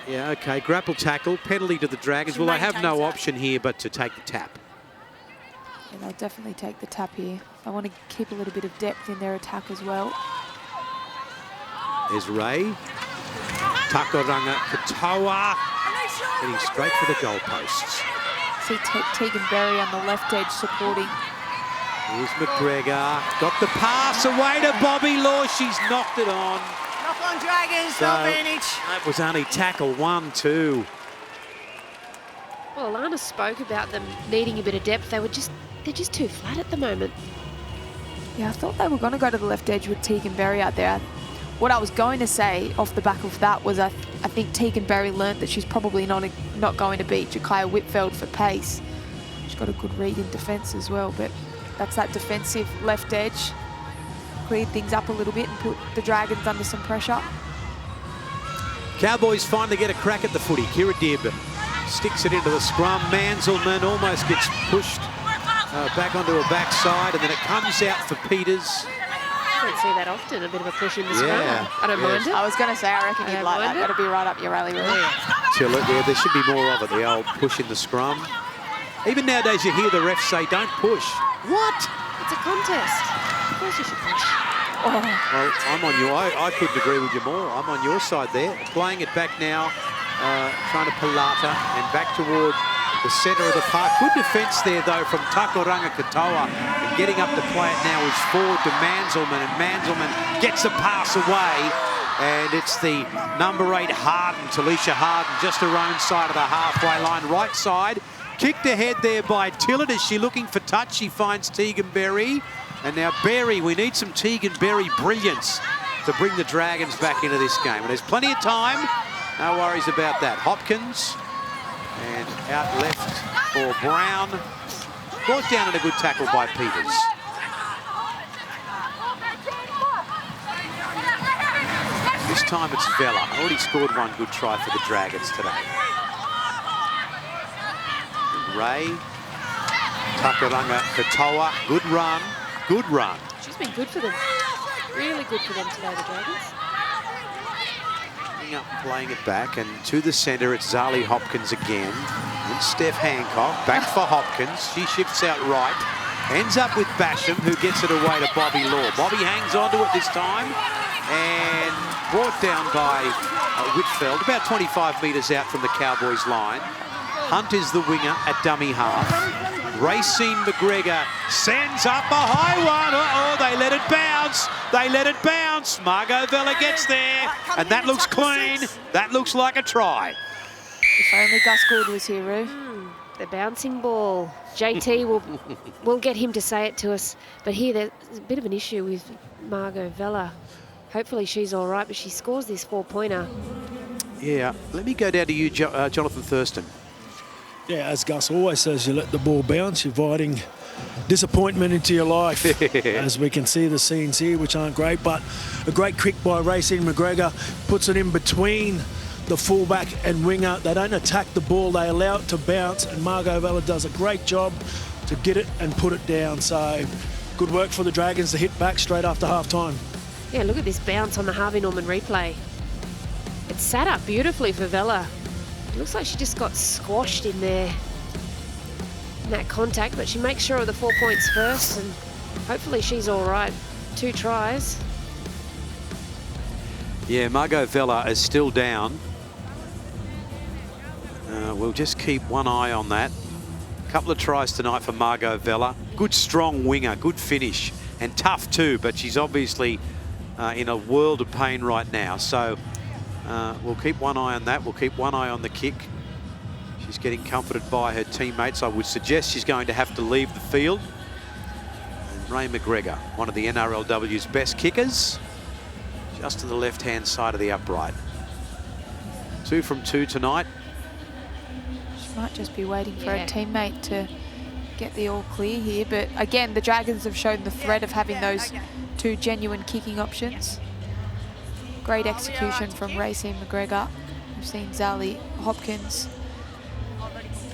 Yeah, okay. Grapple tackle. Penalty to the Dragons. Well, they have no option here but to take the tap. Yeah, they'll definitely take the tap here. They want to keep a little bit of depth in their attack as well. There's Ray. Takaranga Katoa. Heading straight for the goalposts. See Tegan Berry on the left edge supporting. Here's McGregor. Got the pass away to Bobby Law. She's knocked it on. Knock on Dragons, So, advantage. that was only tackle 1-2. Well, Alana spoke about them needing a bit of depth. They're just too flat at the moment. Yeah, I thought they were going to go to the left edge with Tegan Berry out there. What I was going to say off the back of that was I think Tegan Berry learnt that she's probably not going to beat Jakaya Whitfeld for pace. She's got a good read in defence as well, but that's that defensive left edge. Cleared things up a little bit and put the Dragons under some pressure. Cowboys finally get a crack at the footy. Kira Dibb sticks it into the scrum. Manselman almost gets pushed back onto her backside, and then it comes out for Peters. I don't see that often, a bit of a push in the scrum. Yeah, I don't mind it. I was going to say, I reckon you'd like that. mind it. That'll be right up your alley, really. Tillett, yeah, there should be more of it, the old push in the scrum. Even nowadays you hear the refs say, don't push. What? It's a contest. Of course you should push. Well, I'm on you. I couldn't agree with you more. I'm on your side there. Playing it back now, trying to Pilata, and back toward the centre of the park. Good defence there, though, from Takuranga Katoa. And getting up to play it now is forward to Manselman, and Manselman gets a pass away. And it's the number 8, Harden, Talisha Harden, just her own side of the halfway line, right side. Kicked ahead there by Tillett. Is she looking for touch? She finds Tegan Berry. And now Berry, we need some Tegan Berry brilliance to bring the Dragons back into this game. And there's plenty of time. No worries about that. Hopkins, and out left for Brown. Brought down in a good tackle by Peters. This time it's Vella. Already scored one good try for the Dragons today. Ray, Takuranga Katoa, good run, good run. She's been good for them. Really good for them today, the Dragons. Up, playing it back, and to the centre it's Zali Hopkins again. And Steph Hancock, back for Hopkins. She shifts out right. Ends up with Basham, who gets it away to Bobby Law. Bobby hangs onto it this time. And brought down by Whitfeld, about 25 metres out from the Cowboys line. Hunt is the winger at dummy half. Racine McGregor sends up a high one. Uh-oh, they let it bounce. They let it bounce. Margot Vella gets there, and that looks clean. That looks like a try. If only Gus Gould was here, Roo. The bouncing ball. JT will get him to say it to us. But here, there's a bit of an issue with Margot Vella. Hopefully she's all right, but she scores this 4-pointer. Yeah, let me go down to you, Jonathan Thurston. Yeah, as Gus always says, you let the ball bounce, you're inviting disappointment into your life. As we can see the scenes here, which aren't great, but a great kick by Racine McGregor, puts it in between the fullback and winger. They don't attack the ball, they allow it to bounce, and Margot Vella does a great job to get it and put it down. So good work for the Dragons to hit back straight after half-time. Yeah, look at this bounce on the Harvey Norman replay. It's sat up beautifully for Vella. It looks like she just got squashed in there in that contact, but she makes sure of the 4 points first, and hopefully she's all right. 2 tries. Yeah, Margot Vella is still down. We'll just keep one eye on that. A couple of tries tonight for Margot Vella. Good strong winger, good finish, and tough too, but she's obviously in a world of pain right now. So we'll keep one eye on that. We'll keep one eye on the kick. She's getting comforted by her teammates. I would suggest she's going to have to leave the field. And Ray McGregor, one of the NRLW's best kickers, just to the left-hand side of the upright. 2 from 2 tonight. She might just be waiting for her teammate to get the all clear here. But again, the Dragons have shown the threat of having those 2 genuine kicking options. Great execution from Racine McGregor. We've seen Zali Hopkins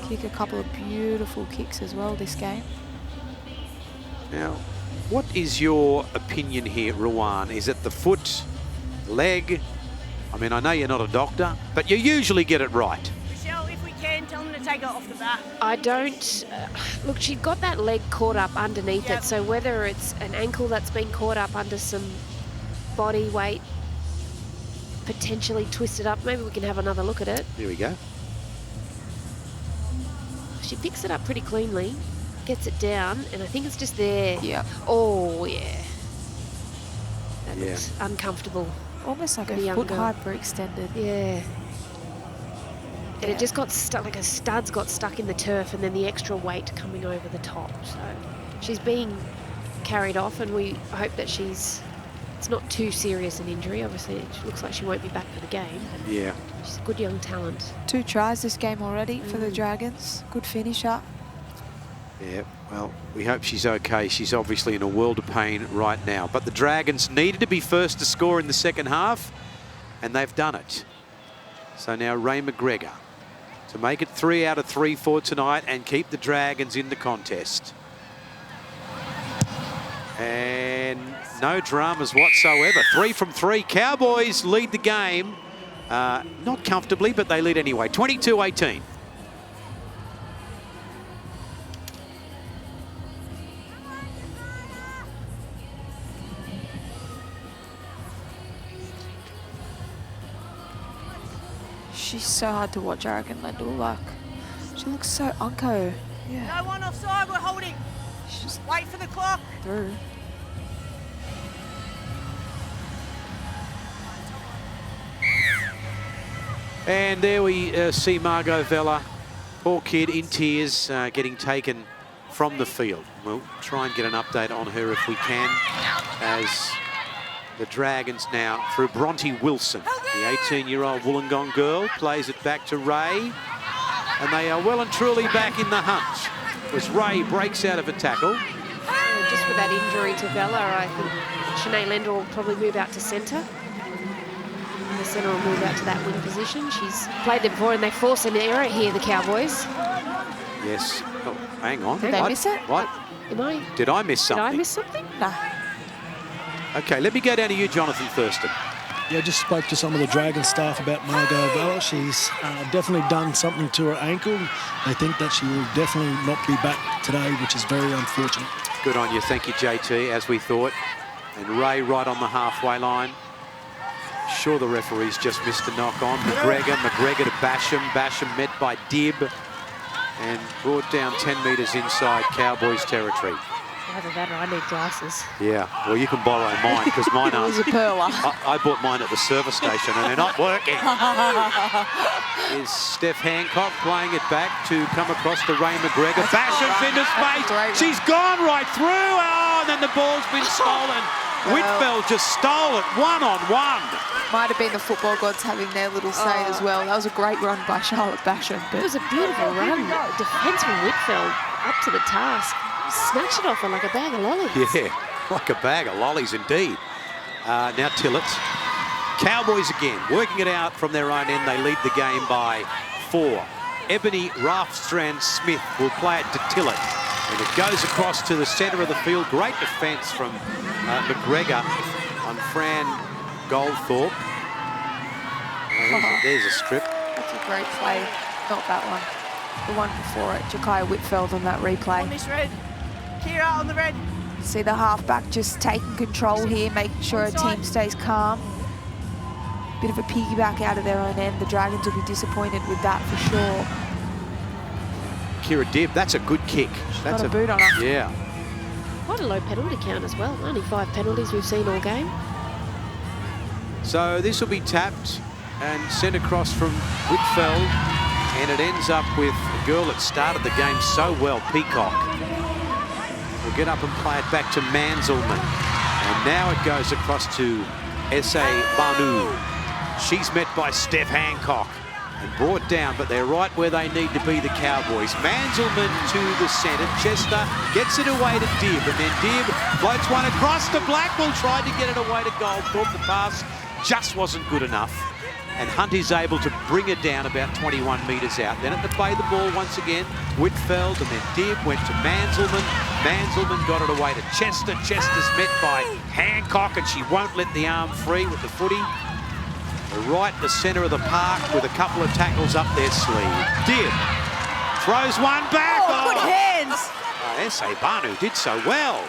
kick a couple of beautiful kicks as well this game. Now, what is your opinion here, Ruan? Is it the foot, leg? I mean, I know you're not a doctor, but you usually get it right. Michelle, if we can, tell them to take it off the bat. I don't... look, she got that leg caught up underneath it, so whether it's an ankle that's been caught up under some body weight, potentially twisted up, maybe we can have another look at it. Here we go. She picks it up pretty cleanly, gets it down, and I think it's just there. Yeah. Oh, yeah. That looks uncomfortable. Almost like for a the young foot girl. hyperextended. Yeah. And it just got stuck, like a studs got stuck in the turf, and then the extra weight coming over the top. So she's being carried off, and we hope that it's not too serious an injury. Obviously, it looks like she won't be back for the game. Yeah. She's a good young talent. 2 tries this game already for the Dragons. Good finisher. Yeah, well, we hope she's okay. She's obviously in a world of pain right now. But the Dragons needed to be first to score in the second half, and they've done it. So now Ray McGregor to make it 3 out of 3 for tonight and keep the Dragons in the contest. And no dramas whatsoever. 3 from 3. Cowboys lead the game. Not comfortably, but they lead anyway. 22-18. She's so hard to watch, Aragon Lendl. Like, She looks so unco. No one offside, we're holding. Just wait for the clock. Through. And there we see Margot Vella, poor kid, in tears, getting taken from the field. We'll try and get an update on her if we can, as the Dragons now through Bronte Wilson, the 18-year-old Wollongong girl, plays it back to Ray, and they are well and truly back in the hunt as Ray breaks out of a tackle. And just with that injury to Vella, I think Sinead Lender will probably move out to centre. The centre will move out to that wing position. She's played there before, and they force an error here, the Cowboys. Yes. Oh, hang on. Did they miss it? What? Did I miss something? Did I miss something? Nah. Okay, let me go down to you, Jonathan Thurston. Yeah, just spoke to some of the Dragon staff about Margot Vella. She's definitely done something to her ankle. They think that she will definitely not be back today, which is very unfortunate. Good on you. Thank you, JT, as we thought. And Ray right on the halfway line. Sure, the referee's just missed a knock on. McGregor to Basham. Basham met by Dibb and brought down 10 metres inside Cowboys territory. Either that or I need glasses. Yeah, well, you can borrow mine because mine aren't. It was a pearler. I bought mine at the service station and they're not working. Is Steph Hancock playing it back to come across to Ray McGregor. Basham's into space. She's gone right through. Oh, and then the ball's been stolen. Whitfeld just stole it one-on-one. Might have been the football gods having their little say as well. That was a great run by Charlotte Basham. It was a beautiful run. Defence from Whitfeld up to the task. Snatched it off her like a bag of lollies. Yeah, like a bag of lollies indeed. Now Tillett. Cowboys again, working it out from their own end. They lead the game by 4. Ebony Rathstrand-Smith will play it to Tillett. And it goes across to the centre of the field. Great defence from McGregor on Fran Goldthorpe. There's a strip. That's a great play. Not that one. The one before it, Ja'Kiah Whitfeld on that replay. On this red. Kira on the red. See the halfback just taking control here, making sure her team stays calm. Bit of a piggyback out of their own end. The Dragons will be disappointed with that for sure. Kira Dibb, that's a good kick. That's Got a boot on her. Yeah. Quite a low penalty count as well. Only 5 penalties we've seen all game. So this will be tapped and sent across from Whitfeld. And it ends up with a girl that started the game so well, Peacock. Will get up and play it back to Manzelman. And now it goes across to S.A. Banu. She's met by Steph Hancock and brought down, but they're right where they need to be, the Cowboys. Manzelman to the centre. Chester gets it away to Dibb, and then Dibb floats one across to Blackwell, tried to get it away to Goldthorpe. The pass just wasn't good enough. And Hunt is able to bring it down about 21 metres out. Then at the play the ball once again, Whitfeld, and then Dibb went to Manzelman. Manzelman got it away to Chester. Chester's met by Hancock, and she won't let the arm free with the footy. Right in the centre of the park with a couple of tackles up their sleeve. Dibb throws one back. Oh, good hands. S.A. Banu did so well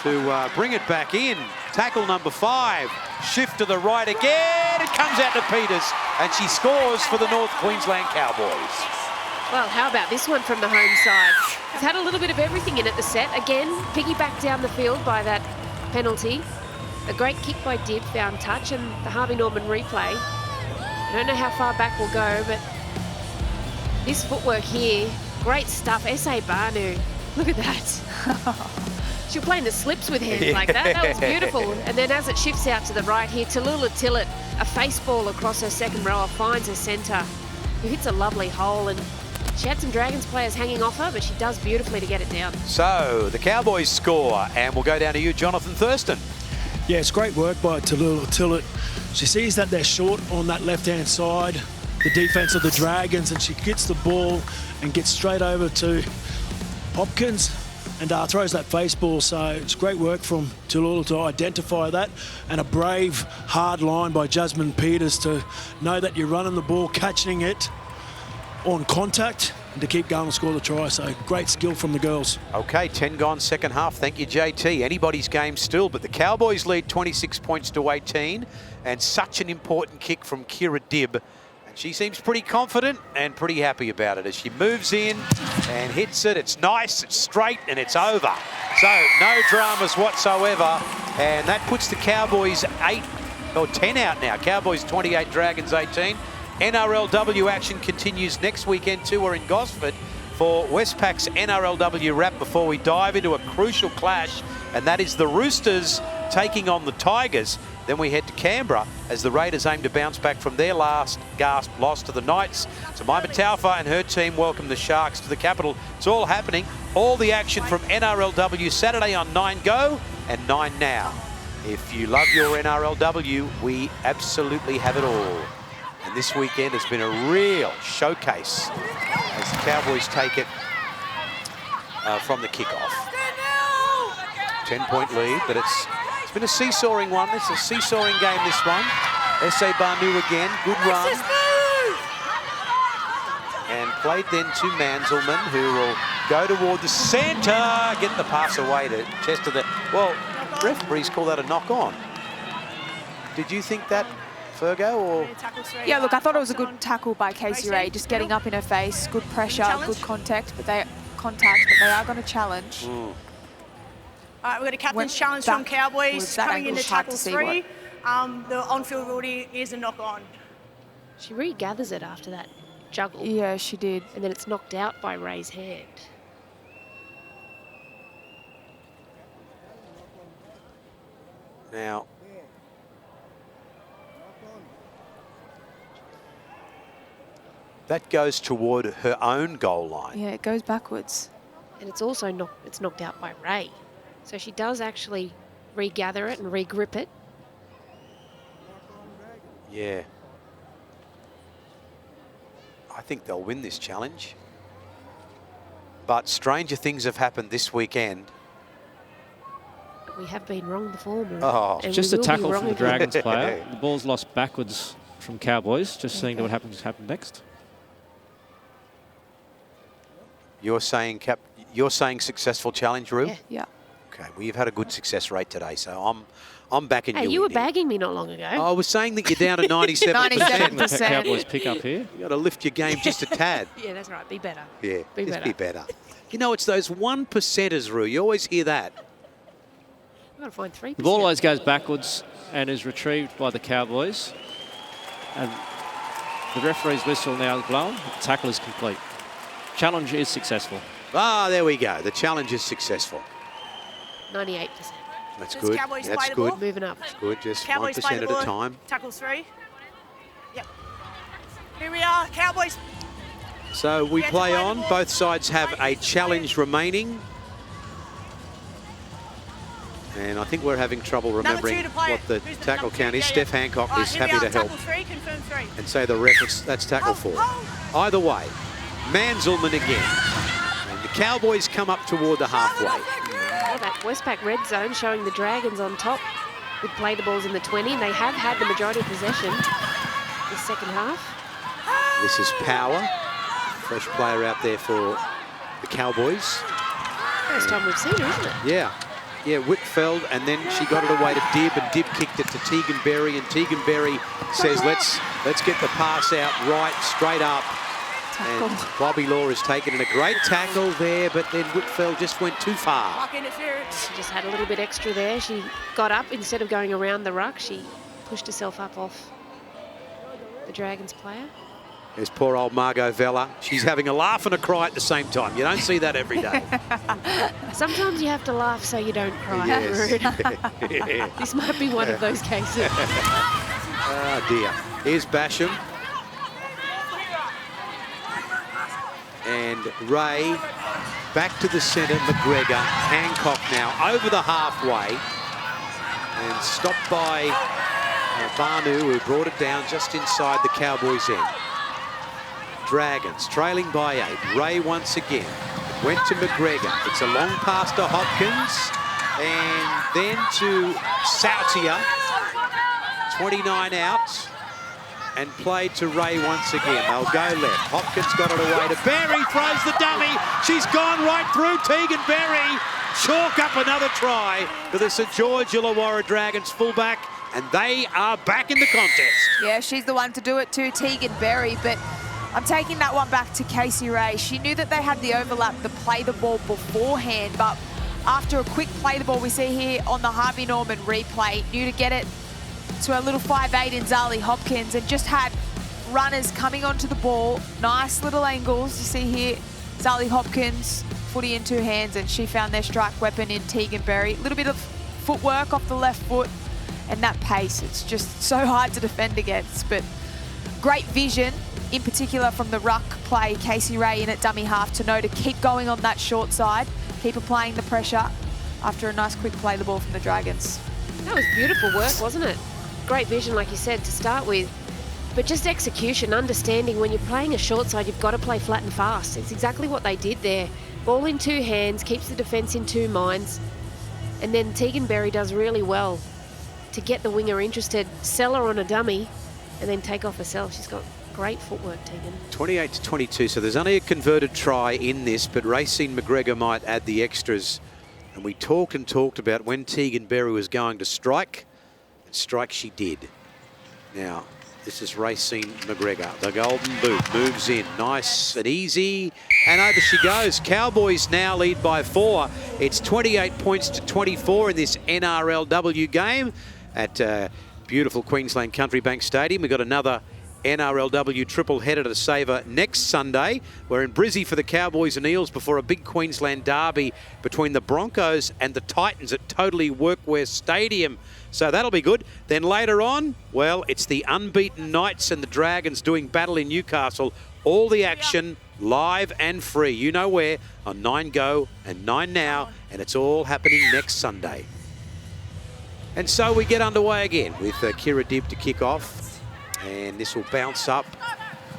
to bring it back in. Tackle number 5. Shift to the right again. It comes out to Peters, and she scores for the North Queensland Cowboys. Well, how about this one from the home side? It's had a little bit of everything in it, the set. Again, piggyback down the field by that penalty. A great kick by Dibb, found touch, and the Harvey Norman replay. I don't know how far back we'll go, but this footwork here, great stuff. S.A. Banu, look at that. She was playing the slips with hands like that. That was beautiful. And then as it shifts out to the right here, Tallulah Tillett, a face ball across her second rower, finds her centre, who hits a lovely hole. And she had some Dragons players hanging off her, but she does beautifully to get it down. So the Cowboys score, and we'll go down to you, Jonathan Thurston. Yeah, it's great work by Tallulah Tillett. She sees that they're short on that left-hand side, the defence of the Dragons, and she gets the ball and gets straight over to Hopkins and throws that face ball. So it's great work from Tallulah to identify that, and a brave, hard line by Jasmine Peters to know that you're running the ball, catching it on contact, and to keep going and score the try. So great skill from the girls. Okay, 10 gone second half. Thank you, JT. Anybody's game still, but the Cowboys lead 26 points to 18, and such an important kick from Kira Dibb And she seems pretty confident and pretty happy about it as she moves in and hits it. It's nice, it's straight, and it's over. So no dramas whatsoever. And that puts the Cowboys 10 out now. Cowboys 28, Dragons 18. NRLW action continues next weekend too. We're in Gosford for Westpac's NRLW wrap before we dive into a crucial clash, and that is the Roosters taking on the Tigers. Then we head to Canberra as the Raiders aim to bounce back from their last gasp loss to the Knights. Jemima Taufa and her team welcome the Sharks to the capital. It's all happening. All the action from NRLW Saturday on 9 Go and 9 Now. If you love your NRLW, we absolutely have it all. And this weekend has been a real showcase as the Cowboys take it from the kickoff. 10-point lead, but it's been a seesawing one. It's a seesawing game, this one. S.A. Banu again, good run. And played then to Manzelmann, who will go toward the centre, get the pass away to Chester. Well, referees call that a knock-on. Did you think that, Fergo, or? Yeah, look, I thought it was a good tackle by Casey Ray, just getting up in her face, good pressure, good contact, but they are going to challenge. All right, we've got a captain's challenge from Cowboys coming into tackle 3. The on-field ruling is a knock-on. She regathers it after that juggle. Yeah, she did. And then it's knocked out by Ray's hand. Now, that goes toward her own goal line. Yeah, it goes backwards. And it's also knocked out by Ray. So she does actually regather it and regrip it. Yeah. I think they'll win this challenge. But stranger things have happened this weekend. We have been wrong before, Maroon. Oh, it's just a tackle from the Dragons player. The ball's lost backwards from Cowboys. Just seeing what happens next. You're saying successful challenge, Roo? Yeah. Okay, well, you've had a good success rate today, so I'm backing you. Hey, you were bagging me not long ago. I was saying that you're down to 97%. 97%. Cowboys pick up here. You got to lift your game just a tad. Yeah, that's right. Be better. Yeah, be better. You know, it's those 1%ers, Roo. You always hear that. I've got to find 3%. The ball always goes backwards and is retrieved by the Cowboys. And the referee's whistle now is blown. The tackle is complete. Challenge is successful. Ah, there we go. The challenge is successful. 98%. That's good. Cowboys That's play the good. ball? Moving up. That's good. Just Cowboys 1% play at the ball. a time. Tackle 3. Yep. Here we are, Cowboys. So we to play play the on. ball. Both sides have a challenge remaining. And I think we're having trouble remembering what the tackle count is. Steph Hancock is happy to help. Tackle 3, confirm 3. And say the reference, that's tackle 4. Either way, Manzelmann again. And the Cowboys come up toward the halfway. Well, that Westpac red zone showing the Dragons on top would play the balls in the 20. They have had the majority of possession this second half. This is Power. Fresh player out there for the Cowboys. First time we've seen her, isn't it? Yeah. Yeah, Whitfeld, and then she got it away to Dibb, and Dibb kicked it to Tegan Berry, and Tegan Berry says, let's get the pass out right, straight up. And Bobby Law has taken in a great tackle there, but then Whitfeld just went too far. Mark interference. She just had a little bit extra there. She got up instead of going around the ruck. She pushed herself up off the Dragons player. There's poor old Margot Vella. She's having a laugh and a cry at the same time. You don't see that every day. Sometimes you have to laugh so you don't cry. Yes. This might be one of those cases. Oh dear. Here's Basham. And Ray back to the centre. McGregor. Hancock now over the halfway. And stopped by Banu, who brought it down just inside the Cowboys' end. Dragons trailing by 8. Ray once again went to McGregor. It's a long pass to Hopkins and then to Sautia. 29 out and played to Ray once again. They'll go left. Hopkins got it away to Berry. Throws the dummy. She's gone right through. Tegan Berry. Chalk up another try for the St George Illawarra Dragons fullback. and they are back in the contest. Yeah, she's the one to do it too, Tegan Berry, but I'm taking that one back to Casey Ray. She knew that they had the overlap to play the ball beforehand, but after a quick play the ball, we see here on the Harvey Norman replay, knew to get it to her little 5'8" in Zali Hopkins, and just had runners coming onto the ball. Nice little angles. You see here, Zali Hopkins, footy in two hands, and she found their strike weapon in Tegan Berry. A little bit of footwork off the left foot, and that pace, it's just so hard to defend against. But great vision, in particular from the ruck play, Casey Ray in at dummy half, to know to keep going on that short side, keep applying the pressure after a nice quick play the ball from the Dragons. That was beautiful work, wasn't it? Great vision, like you said, to start with. But just execution, understanding when you're playing a short side, you've got to play flat and fast. It's exactly what they did there. Ball in two hands, keeps the defence in two minds. And then Tegan Berry does really well to get the winger interested, sell her on a dummy, and then take off herself. She's got great footwork, Tegan. 28-22, so there's only a converted try in this, but Racine McGregor might add the extras. And we talked and talked about when Tegan Berry was going to strike, and strike she did. Now, this is Racine McGregor. The golden boot moves in. Nice and easy. And over she goes. Cowboys now lead by 4. It's 28 points to 24 in this NRLW game at beautiful Queensland Country Bank Stadium. We've got another NRLW triple header to savour next Sunday. We're in Brizzy for the Cowboys and Eels before a big Queensland derby between the Broncos and the Titans at Totally Workwear Stadium. So that'll be good. Then later on, well, it's the unbeaten Knights and the Dragons doing battle in Newcastle. All the action live and free. You know where, on 9 Go and 9 Now, and it's all happening next Sunday. And so we get underway again with Kira Dibb to kick off. And this will bounce up.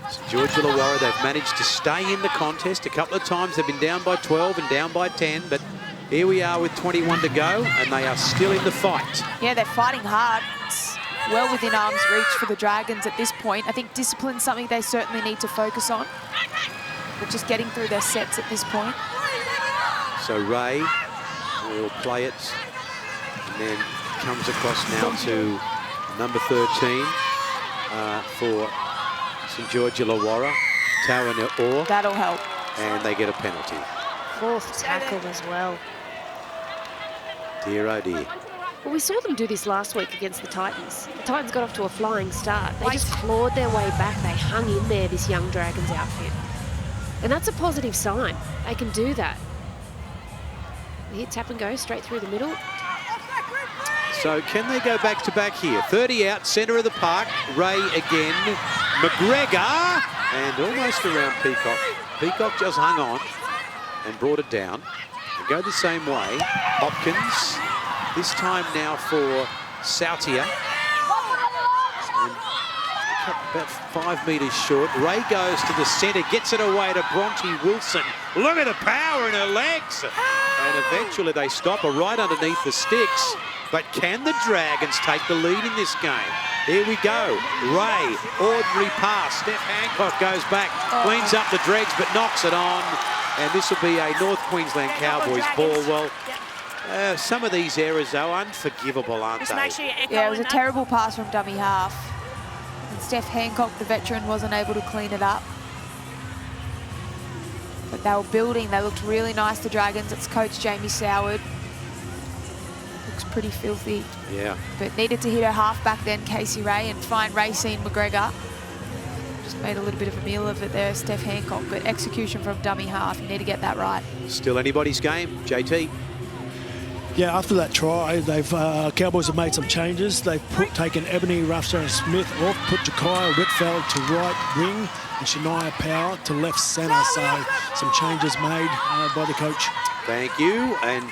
St George Illawarra, they've managed to stay in the contest. A couple of times they've been down by 12 and down by 10, but here we are with 21 to go, and they are still in the fight. Yeah, they're fighting hard. It's well within arm's reach for the Dragons at this point. I think discipline's something they certainly need to focus on. But just getting through their sets at this point. So Ray will play it, and then comes across now to number 13 for St George Illawarra, Tawana Orr. That'll help. And they get a penalty. Fourth tackle as well. Dear oh dear. Well, we saw them do this last week against the Titans. The Titans got off to a flying start. They just clawed their way back. They hung in there, this young Dragons outfit. And that's a positive sign. They can do that. Here, tap and go, straight through the middle. So can they go back to back here? 30 out, centre of the park. Ray again. McGregor. And almost around Peacock. Peacock just hung on and brought it down. They go the same way. Hopkins. This time now for Sautia. And about 5 metres short. Ray goes to the centre, gets it away to Bronte Wilson. Look at the power in her legs. And eventually they stop her right underneath the sticks. But can the Dragons take the lead in this game? Here we go. Ray, ordinary pass. Steph Hancock goes back, cleans up the dregs, but knocks it on. And this will be a North Queensland Cowboys ball. Well, some of these errors, though, unforgivable, aren't they? Yeah, it was a terrible pass from dummy half. And Steph Hancock, the veteran, wasn't able to clean it up. But they were building. They looked really nice, the Dragons. It's coach Jamie Soward. Looks pretty filthy. Yeah. But needed to hit her half back then, Casey Ray, and find Racine McGregor. Just made a little bit of a meal of it there, Steph Hancock. But execution from dummy half, you need to get that right. Still anybody's game, JT. Yeah, after that try, Cowboys have made some changes. They've taken Ebony Ruffstone-Smith off, put Jakaya Whitfeld to right wing, and Shania Power to left centre. So some changes made by the coach. Thank you. And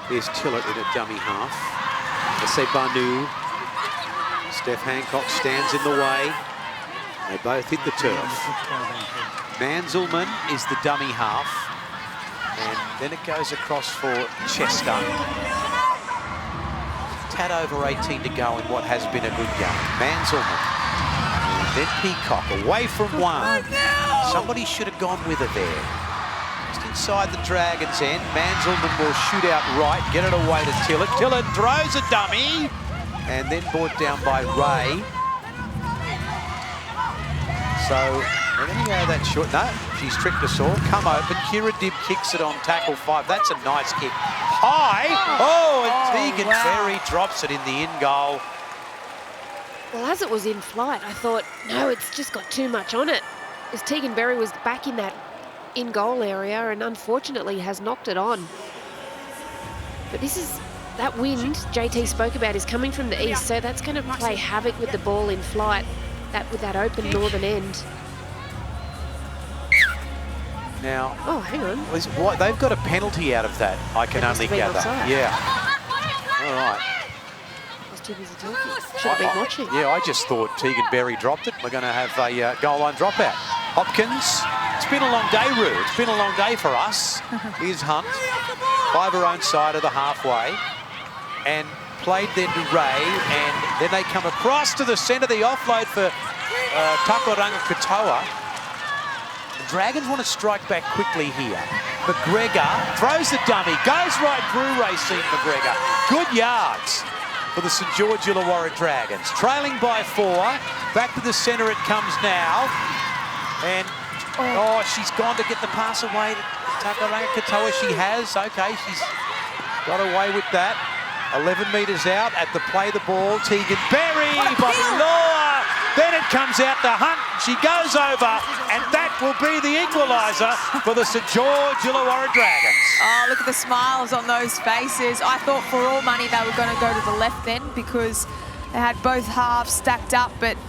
here's Tillett in a dummy half. I say Banu. Steph Hancock stands in the way. They both hit the turf. Manzelman is the dummy half. And then it goes across for Chester. Tad over 18 to go in what has been a good game. Manzelman. And then Peacock away from one. Somebody should have gone with her there. Just inside the Dragons' end. Manzelman will shoot out right, get it away to Tillett. Tillett throws a dummy. and then brought down by Ray. So they're going to go that short. No, she's tricked us all. Come open. Kira Dibb kicks it on tackle 5. That's a nice kick. High. Oh, and Tegan Berry drops it in the in goal. Well, as it was in flight, I thought, no, it's just got too much on it. As Tegan Berry was back in that in-goal area and unfortunately has knocked it on. But this is, that wind JT spoke about is coming from the east, so that's going to play havoc with the ball in flight, with that open northern end. Now, oh, hang on. What, they've got a penalty out of that, I can only gather. Yeah. All right. I was too busy talking. Should have been watching. Yeah, I just thought Tegan Berry dropped it. We're going to have a goal line dropout. Hopkins, it's been a long day, Roo. It's been a long day for us. Here's Hunt, by her own side of the halfway, and played then to Ray, and then they come across to the centre, the offload for Takaranga Katoa. The Dragons want to strike back quickly here. McGregor throws the dummy, goes right through Racine McGregor. Good yards for the St George Illawarra Dragons. Trailing by 4, back to the centre it comes now. And, oh, she's gone to get the pass away to Takaranga Katoa. She has, okay, she's got away with that. 11 metres out at the play the ball. Tegan Berry, Bobby Law. Then it comes out to Hunt. She goes over, and that will be the equaliser for the St George Illawarra Dragons. Oh, look at the smiles on those faces. I thought for all money they were going to go to the left then because they had both halves stacked up, but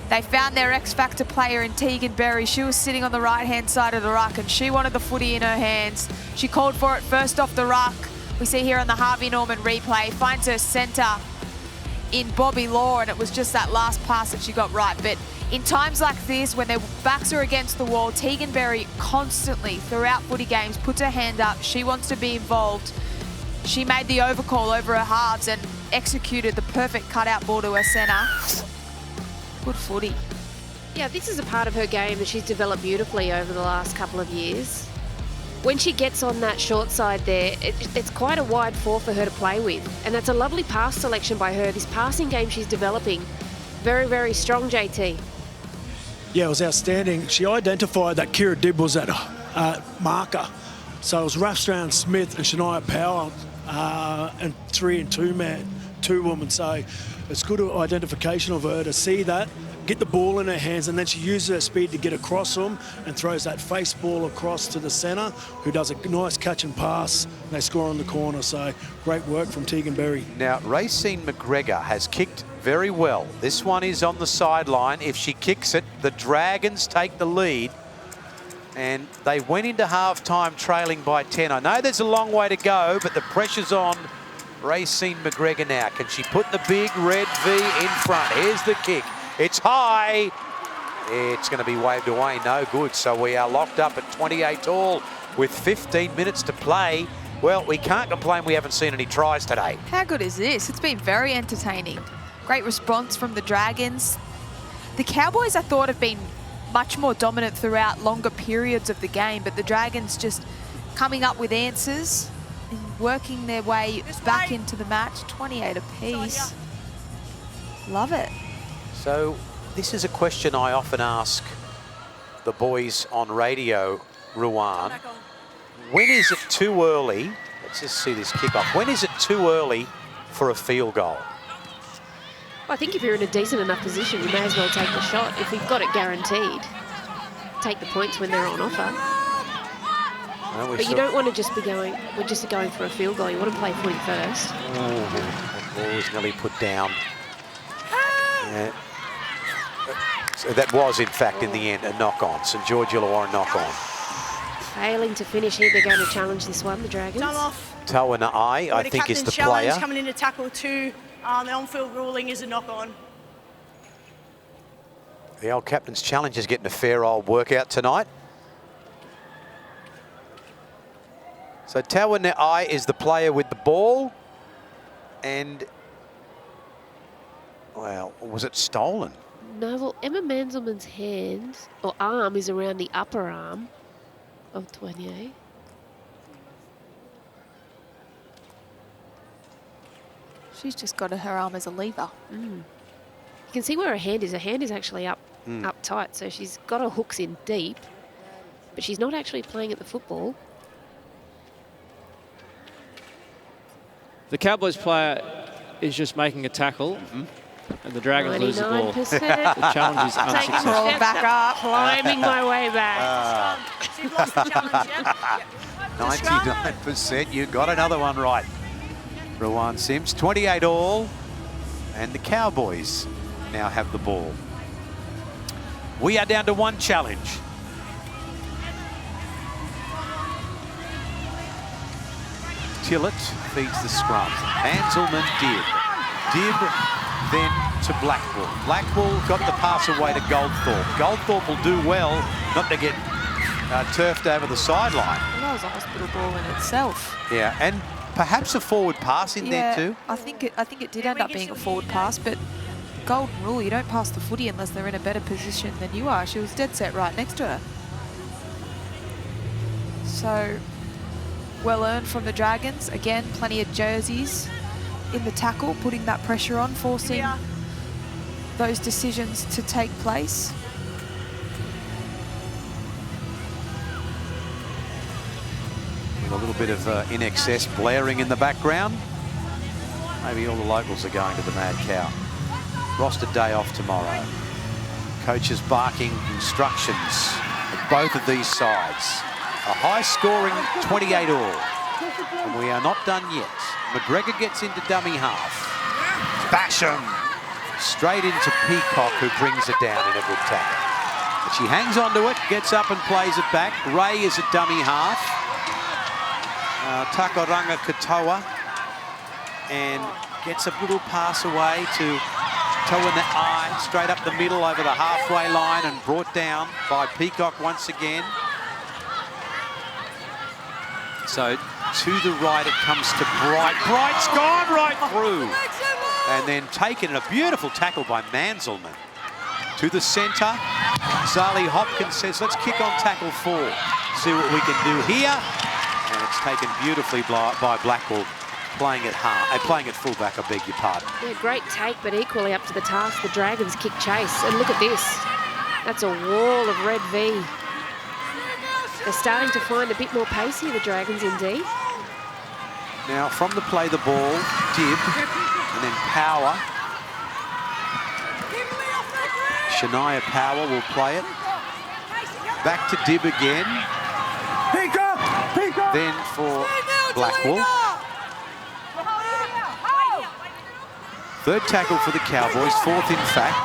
they found their X-Factor player in Tegan Berry. She was sitting on the right-hand side of the ruck, and she wanted the footy in her hands. She called for it first off the ruck. We see here on the Harvey Norman replay, finds her centre in Bobby Law, and it was just that last pass that she got right. But in times like this, when their backs are against the wall, Tegan Berry constantly, throughout footy games, puts her hand up. She wants to be involved. She made the overcall over her halves and executed the perfect cutout ball to her centre. Good footy. Yeah, this is a part of her game that she's developed beautifully over the last couple of years. When she gets on that short side there, it's quite a wide four for her to play with. And that's a lovely pass selection by her. This passing game she's developing, very, very strong, JT. Yeah, it was outstanding. She identified that Kira Dibb was that marker. So it was Rafstran Smith and Shania Power and 3 and 2 man, 2 women. So it's good identification of her to see that, get the ball in her hands, and then she uses her speed to get across them and throws that face ball across to the centre, who does a nice catch and pass, and they score on the corner. So great work from Tegan Berry. Now, Racine McGregor has kicked very well. This one is on the sideline. If she kicks it, the Dragons take the lead. And they went into half-time trailing by 10. I know there's a long way to go, but the pressure's on Racine McGregor now. Can she put the big red V in front? Here's the kick. It's high. It's going to be waved away. No good. So we are locked up at 28 all with 15 minutes to play. Well, we can't complain we haven't seen any tries today. How good is this? It's been very entertaining. Great response from the Dragons. The Cowboys, I thought, have been much more dominant throughout longer periods of the game, but the Dragons just coming up with answers and working their way back into the match. 28 apiece. Love it. So this is a question I often ask the boys on radio, Ruan. When is it too early? Let's just see this kickoff. When is it too early for a field goal? Well, I think if you're in a decent enough position, you may as well take the shot. If you've got it guaranteed, take the points when they're on offer. No, but you don't want to just be going, we're just going for a field goal. You want to play footy first. Oh, the ball was nearly put down. Yeah. So that was, in fact, in the end, a knock-on. St George Illawarra knock-on. Failing to finish here, they're going to challenge this one, the Dragons. Tawana I think, is the player. Coming into tackle 2. The on-field ruling is a knock-on. The old captain's challenge is getting a fair old workout tonight. So Tawana is the player with the ball. And, well, was it stolen? No, well, Emma Manzelman's hand, or arm, is around the upper arm of 28. She's just got her arm as a lever. You can see where her hand is. Her hand is actually up tight, so she's got her hooks in deep, but she's not actually playing at the football. The Cowboys player is just making a tackle, and the Dragons lose the ball. 99%. The challenge is unsuccessful. Crawl back up. Climbing my way back. She's lost the challenge, yeah. 99%. You got another one right. Rowan Sims, 28 all. And the Cowboys now have the ball. We are down to one challenge. Tillett feeds the scrum. Manzelmann did. Then to Blackwell. Blackwell got the pass away to Goldthorpe. Goldthorpe will do well not to get turfed over the sideline. Well, that was a hospital ball in itself. Yeah, and perhaps a forward pass in there too. I think it did end up being a forward pass, but golden rule, you don't pass the footy unless they're in a better position than you are. She was dead set right next to her. So, well earned from the Dragons. Again, plenty of jerseys in the tackle, putting that pressure on, forcing those decisions to take place. With a little bit of in excess blaring in the background. Maybe all the locals are going to the Mad Cow. Rostered day off tomorrow. Coaches barking instructions at both of these sides. A high-scoring 28 all. And we are not done yet. McGregor gets into dummy half. Basham! Straight into Peacock, who brings it down in a good tackle. But she hangs onto it, gets up and plays it back. Ray is at dummy half. Takaranga Katoa. And gets a little pass away to Toa straight up the middle over the halfway line and brought down by Peacock once again. So to the right it comes to Bright. Bright's gone right through. And then taken in a beautiful tackle by Manzelmann. To the centre. Zali Hopkins says, let's kick on tackle 4. See what we can do here. And it's taken beautifully by Blackwell. Playing at fullback, I beg your pardon. Yeah, great take, but equally up to the task. The Dragons kick chase. And look at this. That's a wall of red V. They're starting to find a bit more pace here, the Dragons, indeed. Now, from the play the ball, Dibb, and then Power. Shania Power will play it. Back to Dibb again. Then for Blackwell. Third tackle for the Cowboys, 4th in fact.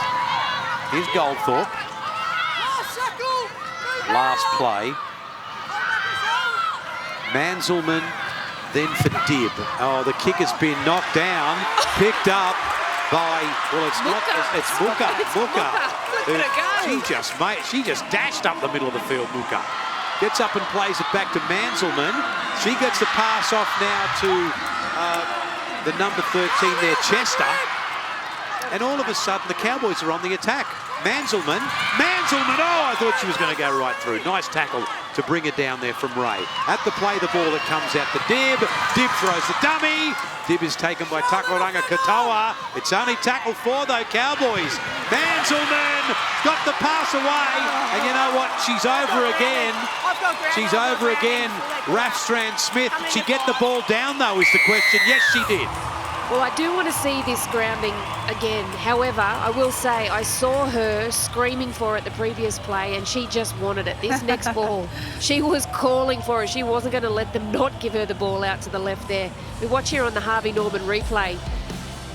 Here's Goldthorpe. Last play. Manzelmann, then for Dibb. Oh, the kick has been knocked down, picked up by, well, it's Muka. She just dashed up the middle of the field, Muka. Gets up and plays it back to Manzelmann. She gets the pass off now to the number 13 there, Chester. And all of a sudden, the Cowboys are on the attack. Manzelmann, oh, I thought she was going to go right through. Nice tackle to bring it down there from Ray. At the play, the ball that comes out to Dibb. Dibb throws the dummy. Dibb is taken by Takaranga Katoa. It's only tackle 4, though, Cowboys. Manzelmann got the pass away. And you know what? She's over again. Rafstrand Smith. Did she get the ball down, though, is the question. Yes, she did. Well, I do want to see this grounding again. However, I will say I saw her screaming for it the previous play and she just wanted it. This next ball, she was calling for it. She wasn't going to let them not give her the ball out to the left there. We watch here on the Harvey Norman replay.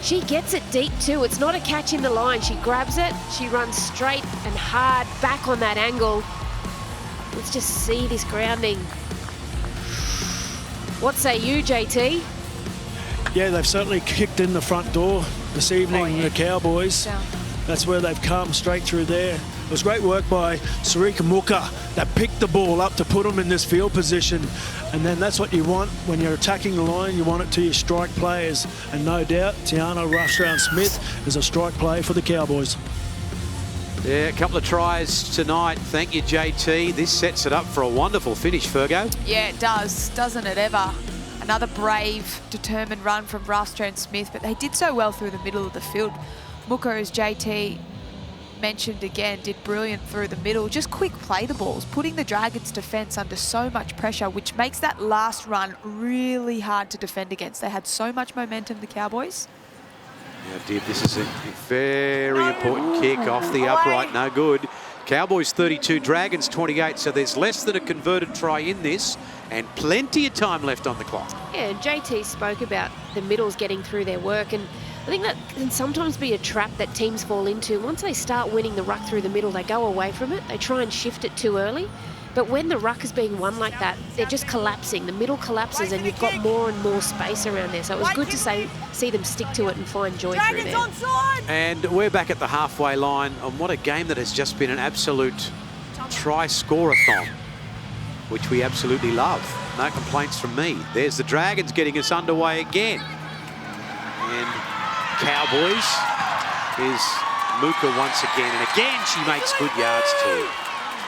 She gets it deep too. It's not a catch in the line. She grabs it. She runs straight and hard back on that angle. Let's just see this grounding. What say you, JT? Yeah, they've certainly kicked in the front door this evening, the Cowboys. Yeah. That's where they've come, straight through there. It was great work by Sarika Muka that picked the ball up to put them in this field position. And then that's what you want when you're attacking the line. You want it to your strike players. And no doubt, Tiana Rafstrand-Smith is a strike player for the Cowboys. Yeah, a couple of tries tonight. Thank you, JT. This sets it up for a wonderful finish, Fergo. Yeah, it does, doesn't it ever? Another brave, determined run from Ralston Smith, but they did so well through the middle of the field. Mooker, as JT mentioned again, did brilliant through the middle. Just quick play the balls, putting the Dragons' defence under so much pressure, which makes that last run really hard to defend against. They had so much momentum, the Cowboys. Yeah, Dib, this is a very important kick off the upright, no good. Cowboys 32, Dragons 28, so there's less than a converted try in this and plenty of time left on the clock. Yeah, JT spoke about the middles getting through their work, and I think that can sometimes be a trap that teams fall into. Once they start winning the ruck through the middle, they go away from it. They try and shift it too early. But when the ruck is being won like that, they're just collapsing. The middle collapses and you've got more and more space around there. So it was good to see them stick to it and find joy through there. And we're back at the halfway line on what a game that has just been an absolute try-score-a-thon, which we absolutely love. No complaints from me. There's the Dragons getting us underway again. And Cowboys is Mooka once again. And again, she makes good yards too.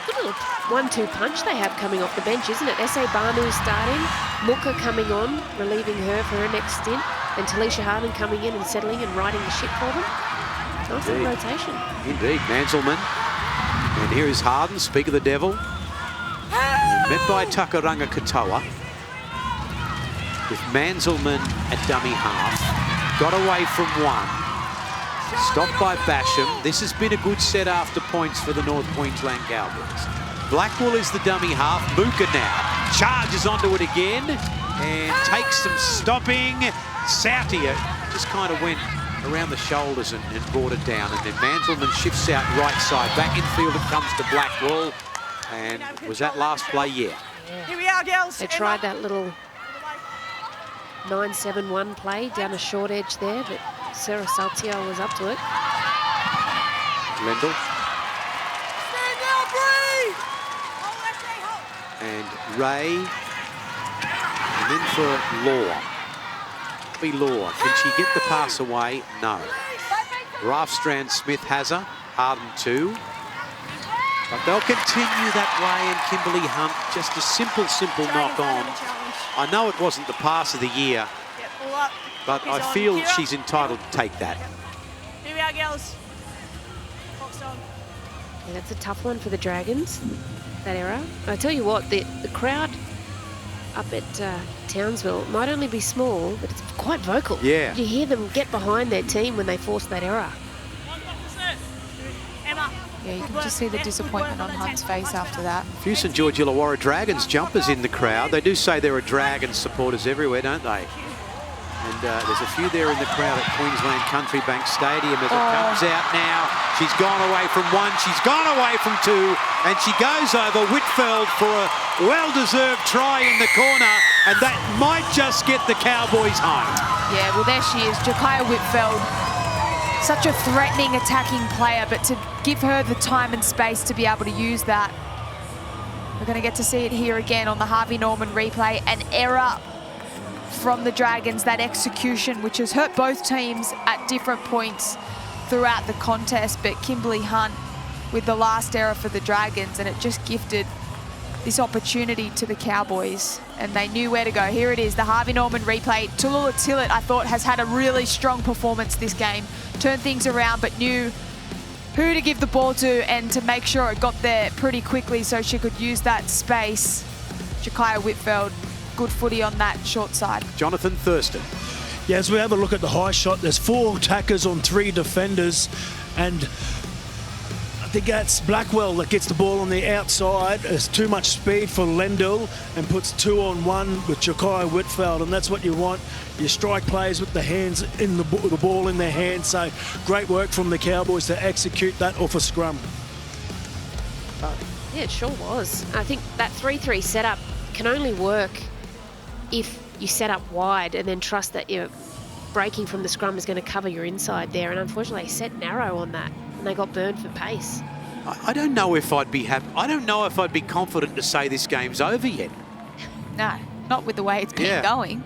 Good little 1-2 punch they have coming off the bench, isn't it? S.A. Banu starting, Mooka coming on, relieving her for her next stint, and Talisha Harden coming in and settling and riding the ship for them. Nice little rotation. Indeed, Manselman. And here is Harden, speak of the devil. Met by Takaranga Katoa. With Manselman at dummy half. Got away from one. Stopped by Basham. This has been a good set after points for the North Queensland Cowboys. Blackwell is the dummy half. Mooka now charges onto it again and takes some stopping. Sautia just kind of went around the shoulders and brought it down. And then Manselman shifts out right side. Back in field it comes to Blackwell. And was that last play? Yeah. Here we are, girls. They tried that little 9-7-1 play down a short edge there, but Sarah Saltio was up to it. Lendl. And Ray. And then for Law. Be Law. Can she get the pass away? No. Ralston Smith has her. Harden too. But they'll continue that way, and Kimberly Hunt, just a simple knock on. I know it wasn't the pass of the year, but I feel she's entitled to take that. Here we are, girls. Yeah, that's a tough one for the Dragons, that error. I tell you what, the crowd up at Townsville might only be small, but it's quite vocal. Yeah. You hear them get behind their team when they force that error. Yeah, you can just see the disappointment on Hunt's face after that. A few St George Illawarra Dragons jumpers in the crowd. They do say there are Dragons supporters everywhere, don't they? And there's a few there in the crowd at Queensland Country Bank Stadium as it comes out now. She's gone away from one, she's gone away from two, and she goes over Whitfeld for a well-deserved try in the corner, and that might just get the Cowboys home. Yeah, well, there she is, Jakaya Whitfeld. Such a threatening attacking player, but to give her the time and space to be able to use that. We're going to get to see it here again on the Harvey Norman replay. An error from the Dragons, that execution, which has hurt both teams at different points throughout the contest. But Kimberly Hunt with the last error for the Dragons, and it just gifted this opportunity to the Cowboys, and they knew where to go. Here it is, the Harvey Norman replay. Tallulah Tillett, I thought, has had a really strong performance this game. Turned things around, but knew who to give the ball to and to make sure it got there pretty quickly so she could use that space. Jakaya Whitfeld, good footy on that short side. Jonathan Thurston. Yeah, as we have a look at the high shot, there's 4 attackers on 3 defenders, and I think that's Blackwell that gets the ball on the outside. There's too much speed for Lendl and puts 2 on 1 with Jakaya Whitfeld, and that's what you want. You strike players with the hands in the ball in their hands. So great work from the Cowboys to execute that off a scrum. Yeah, it sure was. I think that 3-3 setup can only work if you set up wide and then trust that your breaking from the scrum is going to cover your inside there. And unfortunately, they set narrow on that, and they got burned for pace. I don't know if I'd be happy. I don't know if I'd be confident to say this game's over yet. No, not with the way it's been going.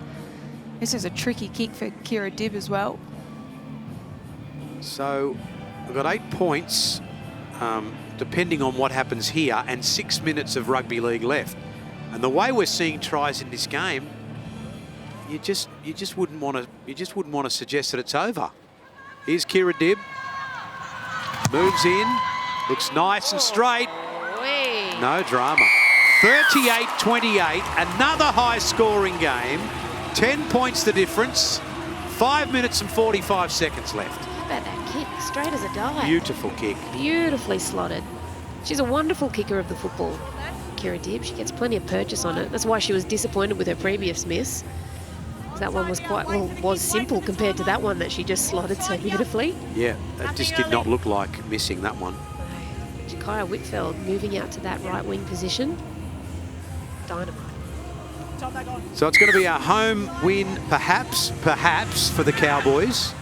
This is a tricky kick for Kira Dibb as well. So we've got 8 points, depending on what happens here, and 6 minutes of rugby league left. And the way we're seeing tries in this game, you just wouldn't want to suggest that it's over. Here's Kira Dibb. Moves in. Looks nice and straight. No drama. 38-28. Another high-scoring game. 10 points the difference. 5 minutes and 45 seconds left. How about that kick? Straight as a die. Beautiful kick. Beautifully slotted. She's a wonderful kicker of the football, Kira Dibb. She gets plenty of purchase on it. That's why she was disappointed with her previous miss. That one was was simple compared to that one that she just slotted so beautifully. Yeah, that just did not look like missing that one. Jakaya Whitfield moving out to that right wing position. Dynamite. So it's going to be a home win, perhaps for the Cowboys.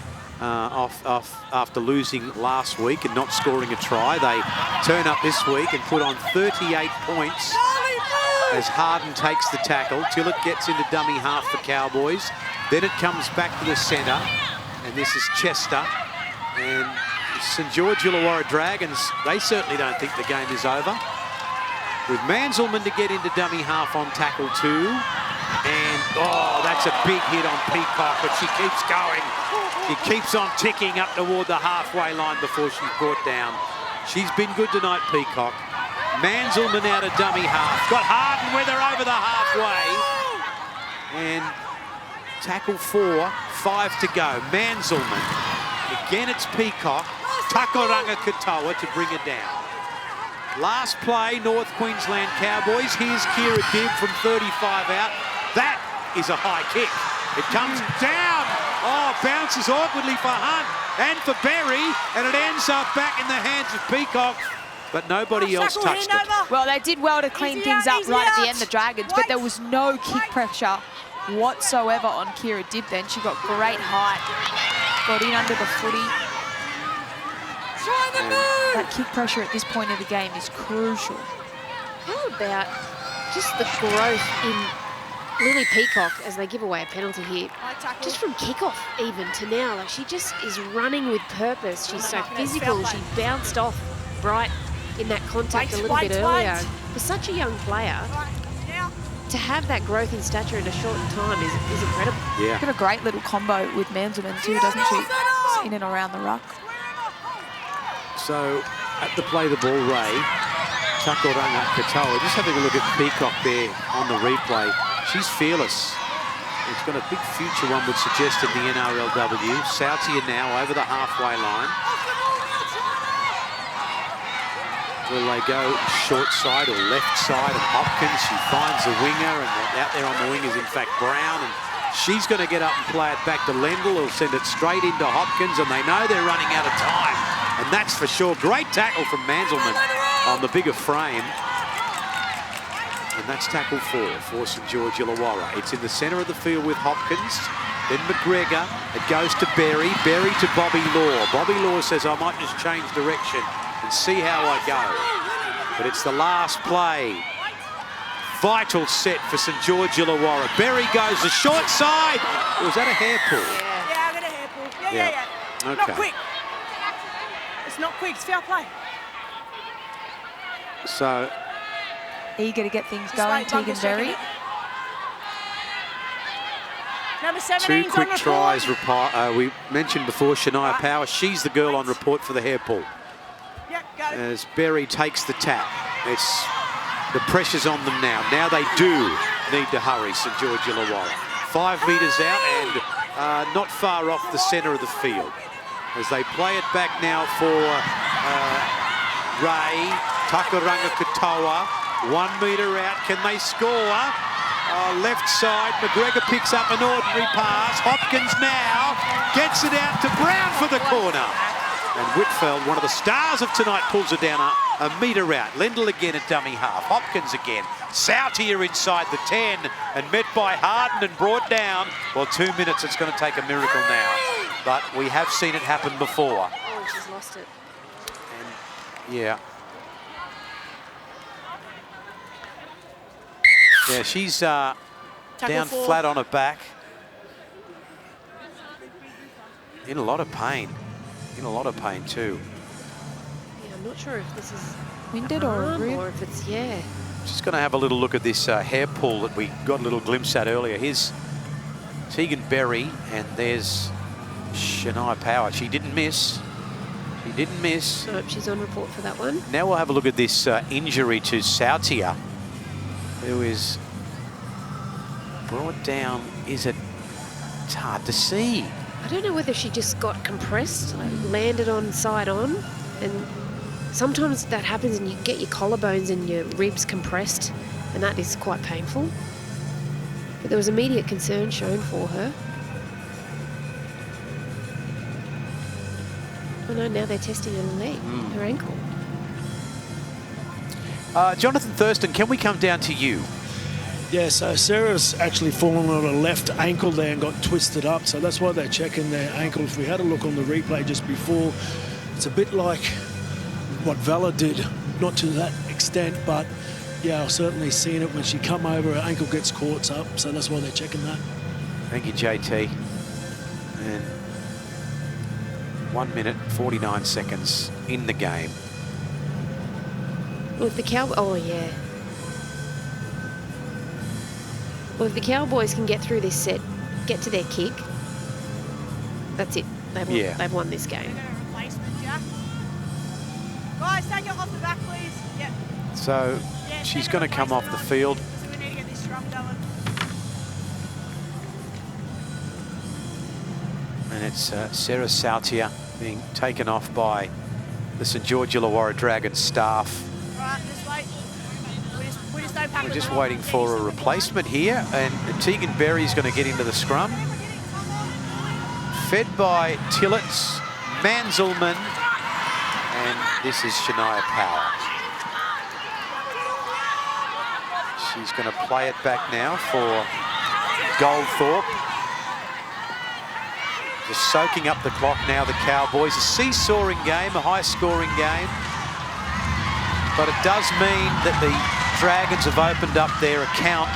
After losing last week and not scoring a try, they turn up this week and put on 38 points as Harden takes the tackle. Tillett gets into dummy half for Cowboys. Then it comes back to the centre, and this is Chester. And St George Illawarra Dragons, they certainly don't think the game is over. With Manzelman to get into dummy half on tackle 2. And, oh, that's a big hit on Peacock, but she keeps going. She keeps on ticking up toward the halfway line before she's brought down. She's been good tonight, Peacock. Manzelman out of dummy half. Got Harden with her over the halfway. And tackle 4, 5 to go. Manzelman. Again, it's Peacock. Takaranga Katoa to bring her down. Last play, North Queensland Cowboys. Here's Kira Dibb from 35 out. That is a high kick. It comes down. Oh, bounces awkwardly for Hunt and for Berry, and it ends up back in the hands of Peacock, but nobody else touched it. Well, they did well to clean things up right at the end, the Dragons, but there was no kick pressure whatsoever on Kira Dibb then. She got great height, got in under the footy. That kick pressure at this point of the game is crucial. How about just the growth in Lily Peacock as they give away a penalty here? Just from kickoff even to now, like she just is running with purpose. She's so physical. She bounced off right in that contact a little bit earlier. For such a young player, to have that growth in stature in a short time is incredible. Yeah. Got a great little combo with Manzelman too, doesn't she? Just in and around the ruck. So, at the play the ball, Ray, Takaranga Katoa, just having a look at Peacock there on the replay. She's fearless. It's got a big future, one would suggest, in the NRLW. Sautia now over the halfway line. Will they go short side or left side? And Hopkins, she finds the winger, and out there on the wing is in fact Brown. And she's going to get up and play it back to Lendl, who'll send it straight into Hopkins, and they know they're running out of time. And that's for sure. Great tackle from Manzelman on the bigger frame. And that's tackle 4 for St George Illawarra. It's in the centre of the field with Hopkins. Then McGregor. It goes to Berry. Berry to Bobby Law. Bobby Law says, I might just change direction and see how I go. But it's the last play. Vital set for St George Illawarra. Berry goes the short side. Was that a hair pull? Yeah, I got a hair pull. Yeah. Okay. Not quick. It's not quick. It's fair play. So eager to get things going, Tegan Berry. Number 17's 2 quick on tries. We mentioned before Shania Power. She's the girl on report for the hair pull. Yep, go. As Berry takes the tap. It's the pressure's on them now. Now they do need to hurry, St George Illawarra. 5 metres out and not far off the centre of the field. As they play it back now for Ray, Takaranga Katoa. 1 metre out, can they score? Left side, McGregor picks up an ordinary pass. Hopkins now gets it out to Brown for the corner. And Whitfield, one of the stars of tonight, pulls it down a metre out. Lendl again at dummy half. Hopkins again. Sautia inside the 10 and met by Harden and brought down. Well, 2 minutes, it's going to take a miracle now. But we have seen it happen before. Oh, she's lost it. And, yeah. Yeah, she's down flat on her back. In a lot of pain. In a lot of pain too. Yeah, I'm not sure if this is winded or a rib, or if it's, yeah. Just going to have a little look at this hair pull that we got a little glimpse at earlier. Here's Tegan Berry, and there's Shania Power. She didn't miss. She didn't miss. Nope, she's on report for that one. Now we'll have a look at this injury to Sautia, who is brought down. It's hard to see. I don't know whether she just got compressed, like landed on side on, and sometimes that happens and you get your collarbones and your ribs compressed, and that is quite painful. But there was immediate concern shown for her. Oh no, now they're testing her leg, her ankle. Jonathan Thurston, can we come down to you? Yeah, so Sarah's actually fallen on her left ankle there and got twisted up, so that's why they're checking their ankle. If we had a look on the replay just before, it's a bit like what Vela did, not to that extent, but yeah, I've certainly seen it when she come over, her ankle gets caught up, so that's why they're checking that. Thank you, JT. And 1 minute, 49 seconds in the game. Well, if the Cowboys, oh yeah. Well, if the Cowboys can get through this set, get to their kick, that's it. They've won this game. Guys, take it off the back, please. Yep. So she's going to come off the field. So we need to get this scrum going. And it's Sarah Sautia being taken off by the St George Illawarra Dragons staff. Right, just wait. We just don't pack We're just waiting for a replacement here, and Tegan Berry's going to get into the scrum. Fed by Tillotts, Manzelman, and this is Shania Power. She's going to play it back now for Goldthorpe. Just soaking up the clock now, the Cowboys. A seesawing game, a high-scoring game. But it does mean that the Dragons have opened up their account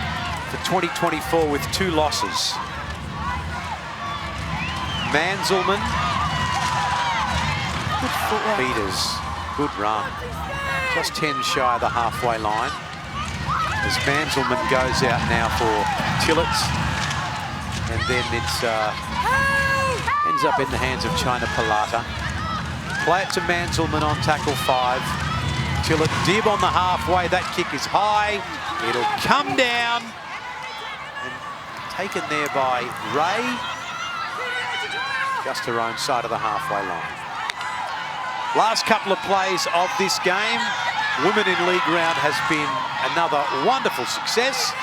for 2024 with 2 losses. Manzelman. Peters, good run. Just 10 shy of the halfway line. As Manzelman goes out now for Tillotts. And then it's ends up in the hands of China Palata. Play it to Manzelman on tackle 5. Tillott dib on the halfway. That kick is high. It'll come down. And taken there by Ray. Just her own side of the halfway line. Last couple of plays of this game. Women in League round has been another wonderful success.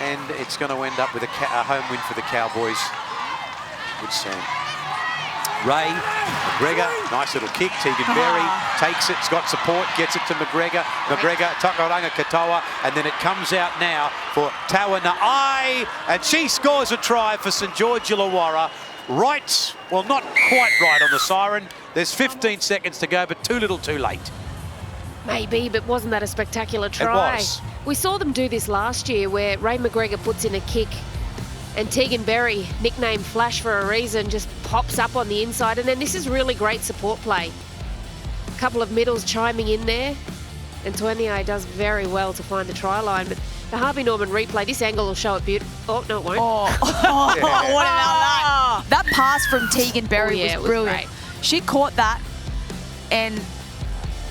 And it's going to end up with a home win for the Cowboys. Good Sam. Ray, McGregor, nice little kick. Tegan Berry takes it, it's got support, gets it to McGregor. McGregor, Takaranga Katoa, and then it comes out now for Tawa Na'ai, and she scores a try for St George Illawarra. Right, well, not quite right on the siren. There's 15 seconds to go, but too little too late. Maybe, but wasn't that a spectacular try? It was. We saw them do this last year where Ray McGregor puts in a kick and Tegan Berry, nicknamed Flash for a reason, just pops up on the inside. And then this is really great support play. A couple of middles chiming in there. And Tournier does very well to find the try line. But the Harvey Norman replay, this angle will show it beautiful. Oh, no, it won't. Oh, what about that? That pass from Tegan Berry was brilliant. Great. She caught that, and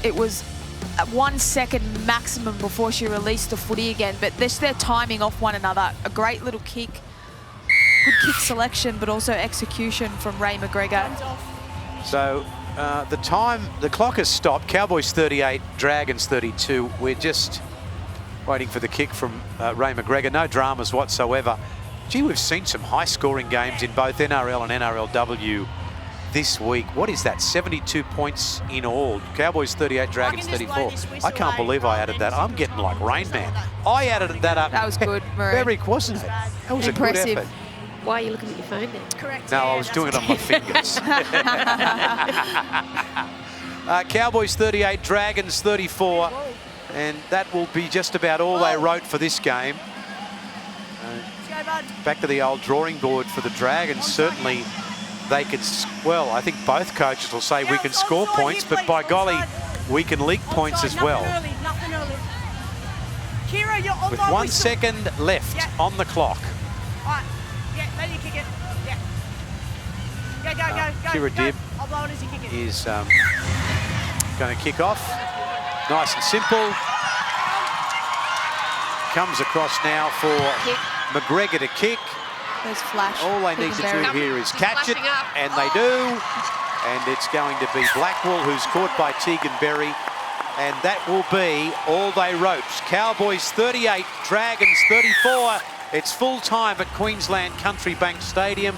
it was 1 second maximum before she released the footy again. But they're timing off one another. A great little kick. Good kick selection, but also execution from Ray McGregor. So the clock has stopped. Cowboys 38, Dragons 32. We're just waiting for the kick from Ray McGregor. No dramas whatsoever. Gee, we've seen some high-scoring games in both NRL and NRLW this week. What is that? 72 points in all. Cowboys 38, Dragons 34. I can't believe I added that. I'm getting like Rain Man. I added that up. That was good, Maroon. Very, wasn't it? That was impressive. A good effort. Why are you looking at your phone then? Correct. No, I was doing it on my fingers. Cowboys 38, Dragons 34. And that will be just about all they wrote for this game. Back to the old drawing board for the Dragons. Certainly they could, well, I think both coaches will say we can score points, but by golly, we can leak points as well. Nothing early. Kira, you're on With 1 second left on the clock. Right. Yeah, ready, Kira Dibb I'll blow it as you kick it. is going to kick off. Nice and simple. Comes across now for McGregor to kick. There's flash. All they need to do here is catch it, and they do. And it's going to be Blackwell, who's caught by Tegan Berry. And that will be all they wrote. Cowboys 38, Dragons 34. It's full time at Queensland Country Bank Stadium.